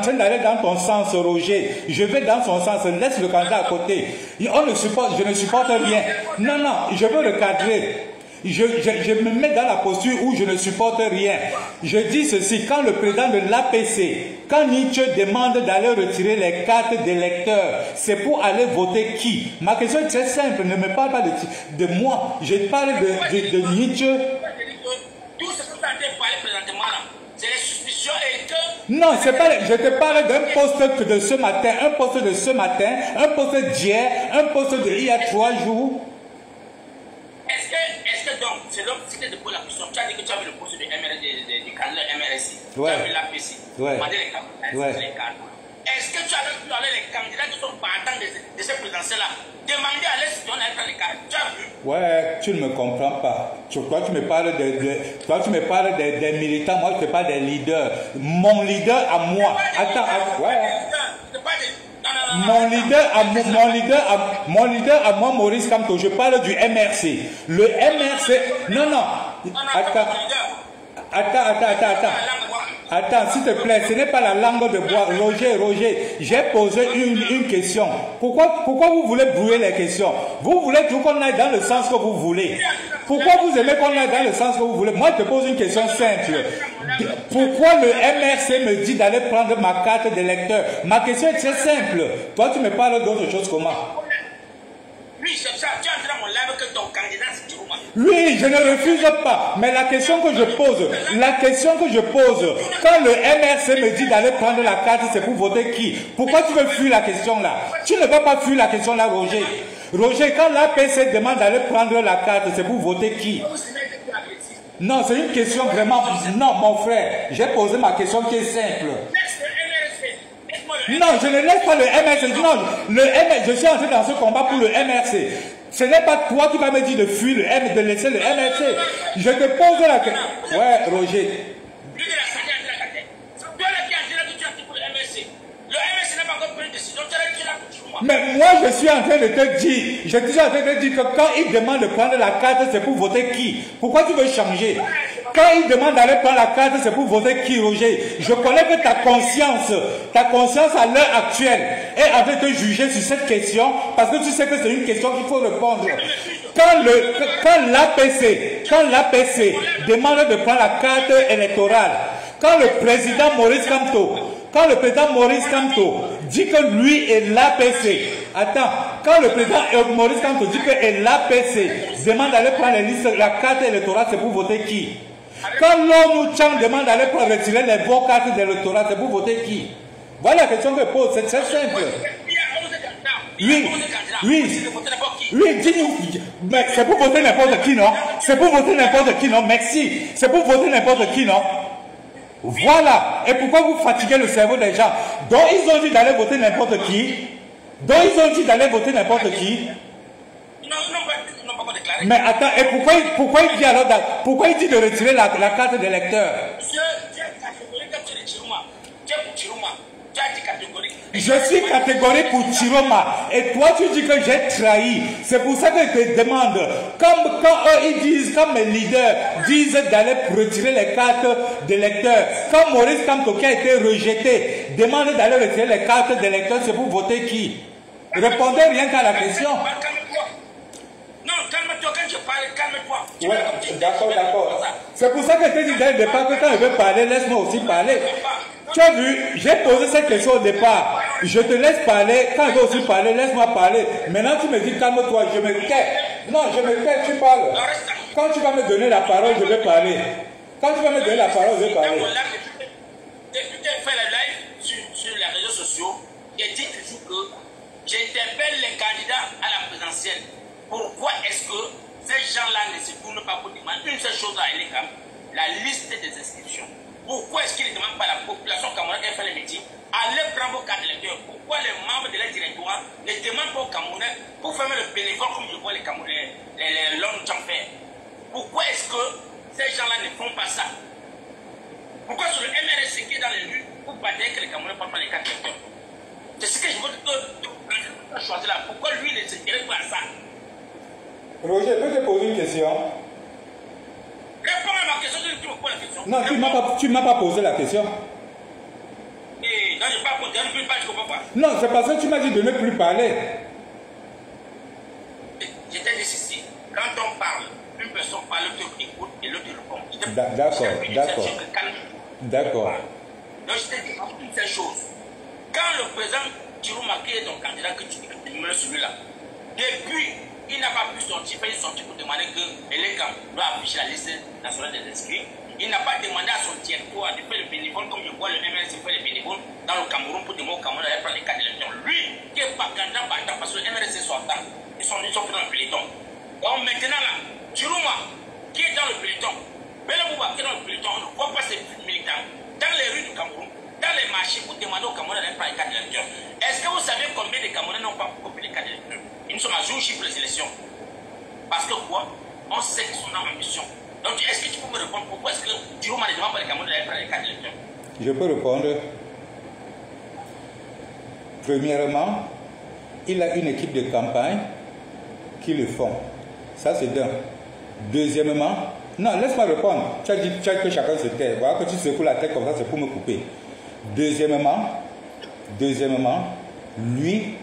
A: train d'aller dans ton sens, Roger. Je vais dans son sens. Laisse le candidat à côté. Je ne supporte rien. Non, je veux recadrer. Je me mets dans la posture où je ne supporte rien. Je dis ceci, quand le président de l'APC, quand Nietzsche demande d'aller retirer les cartes d'électeurs, c'est pour aller voter qui? Ma question est très simple, ne me parle pas de moi, je parle de Nietzsche.
B: Tout ce que vous avez parlé présentement là, c'est les suspicions et que...
A: Non, c'est pas, je te parle d'un poste de ce matin, un poste de ce matin, un poste d'hier, un poste d'il y a 3 jours.
B: Est-ce que donc, c'est l'homme qui te pose la question, tu as dit que tu avais le poste du candidat MRSI,
A: Ouais.
B: tu avais l'APC,
A: Ouais.
B: demandé les candidats, les candidats. Est-ce que tu avais pu aller les candidats qui sont partants de ces présidentielles-là, demander à l'aide si on allait prendre les cartes? Tu as vu?
A: Ouais, tu ne me comprends pas. Toi, tu me parles toi, tu me parles des militants, moi, je te parle des leaders. Mon leader à moi. Attends, ouais. Mon leader à moi, Maurice Kamto, je parle du MRC. Le MRC, non. Attends, s'il te plaît, ce n'est pas la langue de bois. Roger, j'ai posé une question. Pourquoi vous voulez brouiller les questions? Vous voulez tout qu'on aille dans le sens que vous voulez. Pourquoi vous aimez qu'on aille dans le sens que vous voulez? Moi, je te pose une question simple. Pourquoi le MRC me dit d'aller prendre ma carte d'électeur? Ma question est très simple. Toi, tu me parles d'autre chose comment?
B: Oui, c'est ça. Tu as entré dans mon live que ton candidat, c'est Chirouma.
A: Oui, je ne refuse pas. Mais la question que je pose, quand le MRC me dit d'aller prendre la carte, c'est pour voter qui? Pourquoi tu veux fuir la question là? Tu ne vas pas fuir la question là, Roger. Roger, quand l'APC demande d'aller prendre la carte, c'est pour voter qui? Non, c'est une question vraiment... Non, mon frère, j'ai posé ma question qui est simple. Non, je ne laisse pas le MRC. Non, je suis entré dans ce combat pour le MRC. Ce n'est pas toi qui vas me dire de fuir de laisser le MRC. Je te pose la question. Ouais, Roger. Mais moi, je suis en train de te dire, que quand il demande de prendre la carte, c'est pour voter qui? Pourquoi tu veux changer? Quand il demande d'aller prendre la carte, c'est pour voter qui, Roger? Je connais que ta conscience à l'heure actuelle est en train de te juger sur cette question parce que tu sais que c'est une question qu'il faut répondre. Quand l'APC demande de prendre la carte électorale, quand le président Maurice Kamto dit que lui est l'APC, quand le président Maurice Kamto dit que l'APC demande d'aller prendre la carte électorale, c'est pour voter qui? Quand l'ONU Chang demande d'aller retirer les vos cartes d'électorat, c'est pour voter qui? Voilà la question que je pose, c'est très simple. Oui, dis-nous. Mais c'est pour voter n'importe qui, non? C'est pour voter n'importe qui, non? Merci. C'est pour voter n'importe qui, non? Voilà. Et pourquoi vous fatiguez le cerveau des gens? Donc ils ont dit d'aller voter n'importe qui. Mais attends, et pourquoi il dit alors pourquoi il dit de retirer la carte d'électeur? Je suis catégorique pour Chiroma. Et toi, tu dis que j'ai trahi. C'est pour ça que je te demande. Quand mes leaders disent d'aller retirer les cartes d'électeurs, quand Maurice Kamto qui a été rejeté demande d'aller retirer les cartes d'électeurs, c'est pour voter qui? Répondez rien qu'à la question.
B: Non, calme-toi, quand je parle, calme-toi.
A: Ouais, d'accord. C'est pour ça que je te dis dès le départ que quand je veux parler, laisse-moi aussi parler. Tu as vu, j'ai posé cette question au départ. Je te laisse parler. Quand je veux aussi parler, laisse-moi parler. Maintenant, tu me dis calme-toi, je me tais. Non, je me tais, tu parles. Quand tu vas me donner la parole, je vais parler. Depuis que j'ai fait le live sur les réseaux sociaux, j'ai dit toujours que j'interpelle les candidats à la présidentielle. Pourquoi est-ce que ces gens-là ne se tournent pas pour demander une seule chose à l'ECAM, la liste des inscriptions? Pourquoi est-ce qu'ils ne demandent pas à la population camerounaise qui fait les meetings, allez prendre vos cartes d'électeurs? Pourquoi les membres de leur directoire ne demandent pas aux Camerounais pour faire le bénévole comme je vois les Camerounais, les longs gens faire? Pourquoi est-ce que ces gens-là ne font pas ça? Pourquoi sur le MRSC qui est dans les rues, vous battez que les Camerounais ne prennent pas les cartes d'électeurs? C'est ce que je veux choisir là. Pourquoi lui ne s'intéresse pas à ça? Roger, peux te poser une question? Réponds à ma question, tu me poses la question. Non, tu ne m'as pas posé la question. Non, je n'ai pas posé, je ne comprends pas. Non, c'est parce que tu m'as dit de ne plus parler. Je t'ai dit ceci. Quand on parle, une personne parle D'accord, d'accord. D'accord.
B: Donc je te dis une seule chose. Quand le président Chirouma, qui est ton candidat, que tu mets celui-là, depuis, il n'a pas pu sortir, il est sorti pour demander que l'ECAM doit afficher la liste nationale des inscrits. Il n'a pas demandé à son directeur de faire le bénévole, comme je vois le MRC faire le bénévole dans le Cameroun pour demander au Cameroun d'aller prendre les cartes d'élection. Lui, qui est pas candidat partant, parce que le MRC sortant, ils sont dans le peloton. Donc maintenant là, Chirouma, qui est dans le peloton, Belabouba, qui est dans le peloton, on ne voit pas ces militants dans les rues du Cameroun, dans les marchés, pour demander au Cameroun d'aller prendre les cartes d'élection. Est-ce que vous savez combien de Camerounais n'ont pas copié les cartes d'élection? Nous sommes à jour chiffre les élections. Parce que quoi? On sait qu'ils sont dans l'ambition. Donc, est-ce que tu peux me répondre pourquoi est-ce que Chirouma ne demande pas les Camerounais d'aller prendre les cartes d'élection?
A: Je peux répondre. Premièrement, il a une équipe de campagne qui le font. Ça, c'est d'un. Deuxièmement, non, laisse-moi répondre. Tu as dit que chacun se tait. Voilà que tu secoues la tête comme ça, c'est pour me couper. Deuxièmement, lui,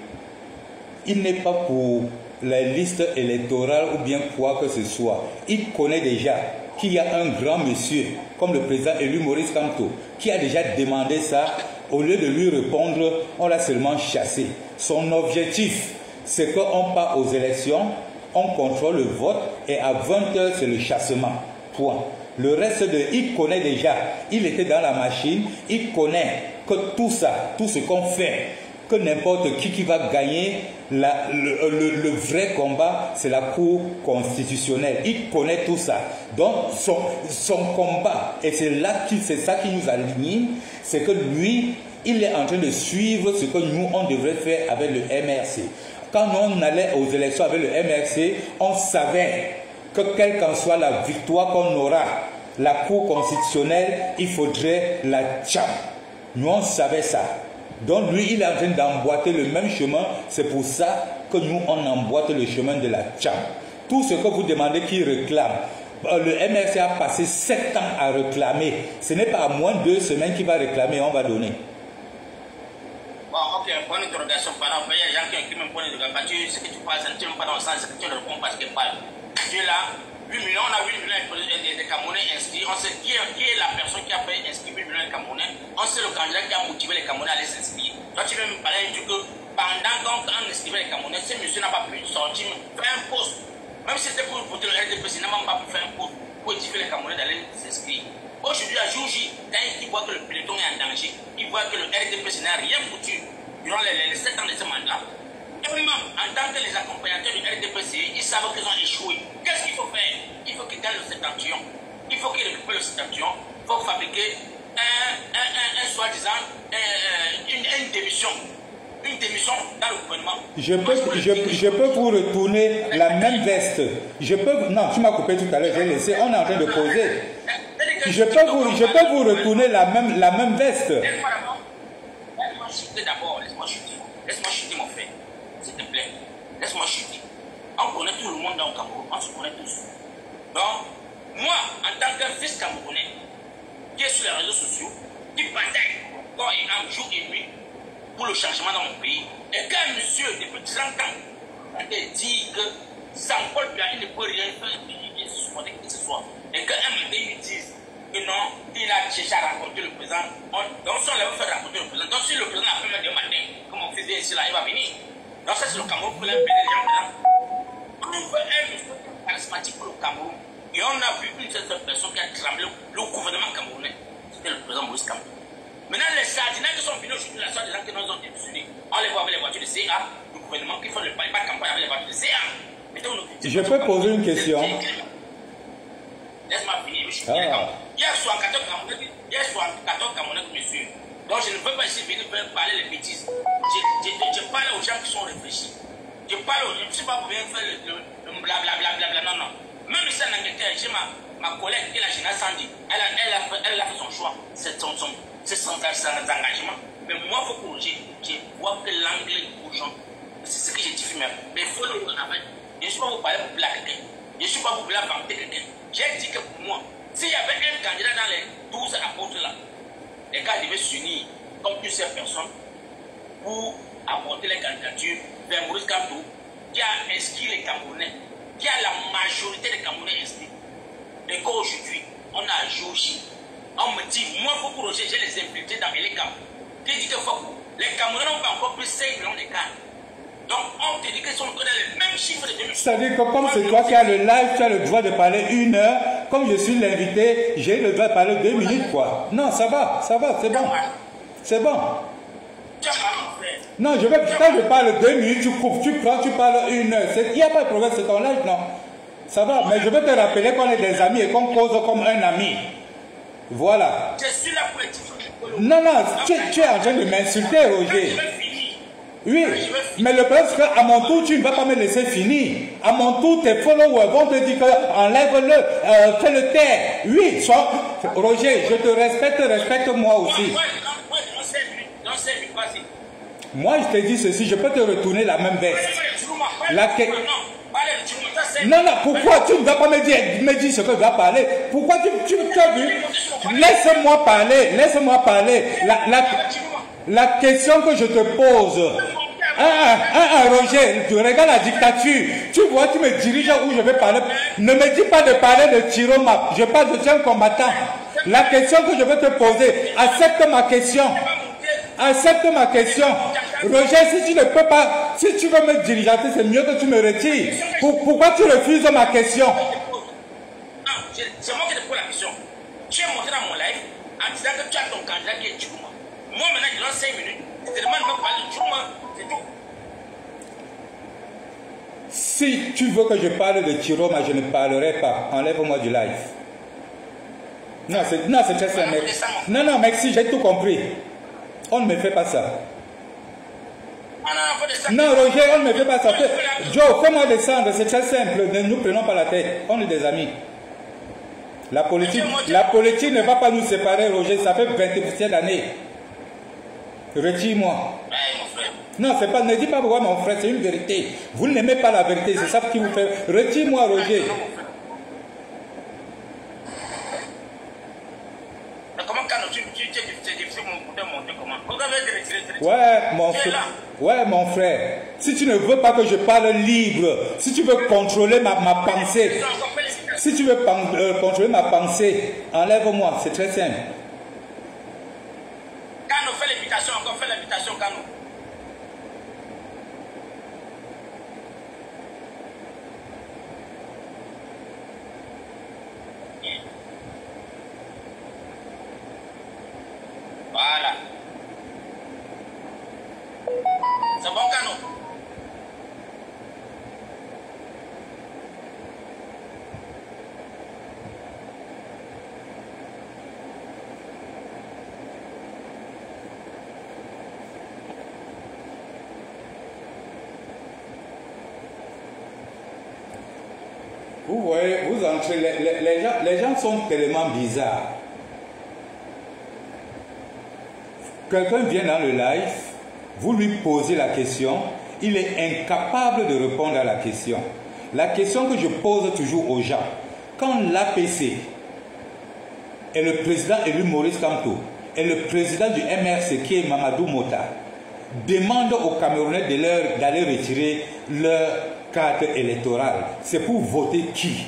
A: il n'est pas pour la liste électorale ou bien quoi que ce soit. Il connaît déjà qu'il y a un grand monsieur, comme le président élu Maurice Kamto, qui a déjà demandé ça. Au lieu de lui répondre, on l'a seulement chassé. Son objectif, c'est qu'on part aux élections, on contrôle le vote et à 20h, c'est le chassement. Point. Le reste, il connaît déjà. Il était dans la machine, il connaît que tout ça, tout ce qu'on fait, que n'importe qui va gagner le vrai combat, c'est la Cour constitutionnelle. Il connaît tout ça. Donc, son combat, et c'est ça qui nous aligne, c'est que lui, il est en train de suivre ce que nous, on devrait faire avec le MRC. Quand on allait aux élections avec le MRC, on savait que quelle qu'en soit la victoire qu'on aura, la Cour constitutionnelle, il faudrait la tcham. Nous, on savait ça. Donc lui, il est en train d'emboîter le même chemin. C'est pour ça que nous, on emboîte le chemin de la tcham. Tout ce que vous demandez qu'il réclame, le MRC a passé 7 ans à réclamer. Ce n'est pas à moins de 2 semaines qu'il va réclamer, on va donner.
B: Bon, ok, bonne interrogation. Pendant il y a des gens qui ont écrit même point d'interrogation. Ce que tu parles, ça ne tient pas dans le sens, c'est que tu réponds parce qu'il parle. Tu es là, 8 millions, on a 8 millions de Camerounais inscrits. On sait qui est la personne qui a fait inscrire 8 millions de Camerounais. On sait le candidat qui a motivé les Camerounais à aller s'inscrire. Toi, tu veux me parler du que pendant qu'on inscrivait les Camerounais, ce monsieur n'a pas pu sortir, faire un poste. Même si c'était pour voter le RDPC, il n'a même pas pu faire un poste pour édifier les Camerounais d'aller s'inscrire. Aujourd'hui, à jour J, quand il voit que le peloton est en danger, il voit que le RDPC n'a rien foutu durant les 7 ans de ce mandat. Eux-mêmes, en tant que les accompagnateurs du RDPC, ils savent qu'ils ont échoué. Qu'est-ce qu'il faut faire? Il faut qu'ils gagnent le septentrion. Il faut qu'ils récupèrent le septentrion. Il faut fabriquer un soi-disant, une démission. Une démission dans le gouvernement.
A: Je peux vous retourner la même veste. Non, tu m'as coupé tout à l'heure, j'ai laissé. On est en train de causer. Je peux vous retourner la même veste.
B: Laisse-moi chuter d'abord. Laisse-moi chuter mon frère. S'il te plaît. Laisse-moi chuter. On connaît tout le monde dans le Cameroun. On se connaît tous. Donc, moi, en tant qu'un fils camerounais, qui est sur les réseaux sociaux, qui bataille corps et âme, jour et nuit, pour le changement dans mon pays, et qu'un monsieur, depuis 30 ans, a dit que sans Paul Biya, il ne peut rien faire, il se supporter qui que ce soit, et qu'un matin, ils disent que non, il a cherché à raconter le président, donc si on l'avait fait raconter le président, donc si le président a fait même matin, comme on faisait ici, là, il va venir. Donc ça, c'est le Cameroun pour l'aider les gens là. On veut un monsieur charismatique pour le Cameroun, et on a vu une seule personne qui a tremblé le gouvernement camerounais, c'était le président Maurice Kamto. Maintenant, les sardinats qui sont venus aujourd'hui, la soirée des gens qui nous ont démissionnés, on les voit avec les voitures de CA, le gouvernement qui fait pas de campagne avec les voitures de CA.
A: Je peux poser une question?
B: Laisse-moi finir, je suis fini. Hier soir, 14 Camerounais, monsieur. Donc, je ne veux pas ici venir parler les bêtises. Je parle aux gens qui sont réfléchis. Je parle aux gens, je ne sais pas pour bien faire le blablabla. Non, non. Même ici en Angleterre, j'ai ma collègue qui est la générale Sandy. Elle a fait son choix. C'est sans engagement. Mais moi, il faut corriger. Je vois que l'anglais bouge. C'est ce que j'ai dit, mais il faut le travail. Je ne suis pas vous parler pour blaguer quelqu'un. Je ne suis pas vous parler pour vanter quelqu'un. J'ai dit que pour moi, s'il y avait un candidat dans les 12 apôtres là, les gars devaient s'unir comme plusieurs personnes pour apporter les candidatures vers Maurice Kamto, qui a inscrit les Camerounais, qui a la majorité des Camerounais inscrits. Et qu'aujourd'hui, on a jour J, on me dit, moi, Fokou Roger, j'ai les impliqués dans les Camerounais. Qui dit que Fokou, les Camerounais n'ont pas encore plus 5 millions de cas. Donc, on te dit qu'ils sont dans les mêmes chiffres de 2000.
A: C'est-à-dire que comme c'est toi qui as le live, tu as le droit de parler 1 heure. Comme je suis l'invité, j'ai le droit de parler 2 minutes, quoi. Non, ça va, c'est bon. C'est bon. Non, quand je parle 2 minutes, tu coupes, tu prends, tu parles 1 heure. Il n'y a pas de problème, c'est ton live, non. Ça va, mais je veux te rappeler qu'on est des amis et qu'on cause comme un ami. Voilà.
B: Je suis là pour être...
A: Non, tu es en train de m'insulter, Roger. Oui, mais le problème c'est qu'à mon tour, tu ne vas pas me laisser finir. À mon tour, tes followers vont te dire que enlève-le, fais-le taire. Oui, Roger, je te respecte-moi aussi. Moi, je te dis ceci, je peux te retourner la même veste. Non, pourquoi tu ne vas pas me dire ce que je dois parler? Pourquoi tu as vu? Laisse-moi parler. La question que je te pose. Roger, tu regardes la dictature. Tu vois, tu me diriges où je vais parler. Ne me dis pas de parler de Chiroma. Je parle de un combattant. La question que je veux te poser, accepte ma question. Roger, si tu ne peux pas, si tu veux me diriger, c'est mieux que tu me retires. Pourquoi tu refuses ma question?
B: C'est moi qui te pose la question. Tu es monté dans mon live en disant que tu as ton candidat qui est Chiroma. Moi, maintenant, je donne 5 minutes. Je te demande de me parler de Chiroma. C'est tout.
A: Si tu veux que je parle de Chiroma, je ne parlerai pas. Enlève-moi du live. Non, c'est très simple. Non, merci, j'ai tout compris. On ne me fait pas ça. Non, Roger, on ne me fait pas ça. Joe, fais-moi descendre, c'est très simple. Ne nous prenons pas la tête. On est des amis. La politique ne va pas nous séparer, Roger. Ça fait 27 années. Retire-moi. Non, c'est pas, ne dis pas pourquoi mon frère, c'est une vérité. Vous n'aimez pas la vérité, c'est ça qui vous fait. Retire-moi, Roger.
B: Comment quand tu monter comment?
A: Ouais, mon frère. Si tu ne veux pas que je parle libre, si tu veux contrôler ma pensée, si tu veux contrôler ma pensée, enlève-moi, c'est très simple.
B: Quand on fait l'invitation, encore fait l'invitation, quand nous. Voilà. C'est bon, Cano?
A: Vous voyez, vous entrez, les gens sont tellement bizarres. Quelqu'un vient dans le live, vous lui posez la question, il est incapable de répondre à la question. La question que je pose toujours aux gens, quand l'APC et le président élu Maurice Kamto et le président du MRC qui est Mamadou Mota demandent aux Camerounais d'aller retirer leur carte électorale, c'est pour voter qui?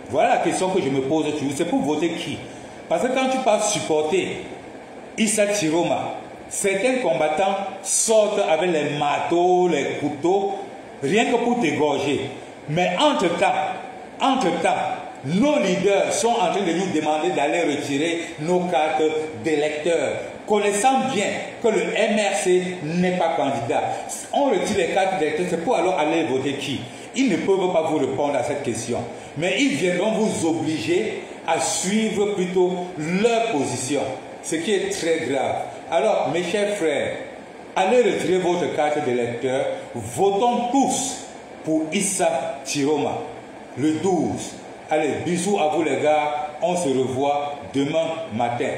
A: Voilà la question que je me pose toujours, c'est pour voter qui? Parce que quand tu pars supporter Issa Chiroma, certains combattants sortent avec les marteaux, les couteaux, rien que pour t'égorger. Mais entre-temps, nos leaders sont en train de nous demander d'aller retirer nos cartes d'électeurs, connaissant bien que le MRC n'est pas candidat. On retire les cartes d'électeurs, c'est pour alors aller voter qui? Ils ne peuvent pas vous répondre à cette question. Mais ils viendront vous obliger à suivre plutôt leur position. Ce qui est très grave. Alors, mes chers frères, allez retirer votre carte d'électeur. Votons tous pour Issa Chiroma le 12. Allez, bisous à vous les gars. On se revoit demain matin.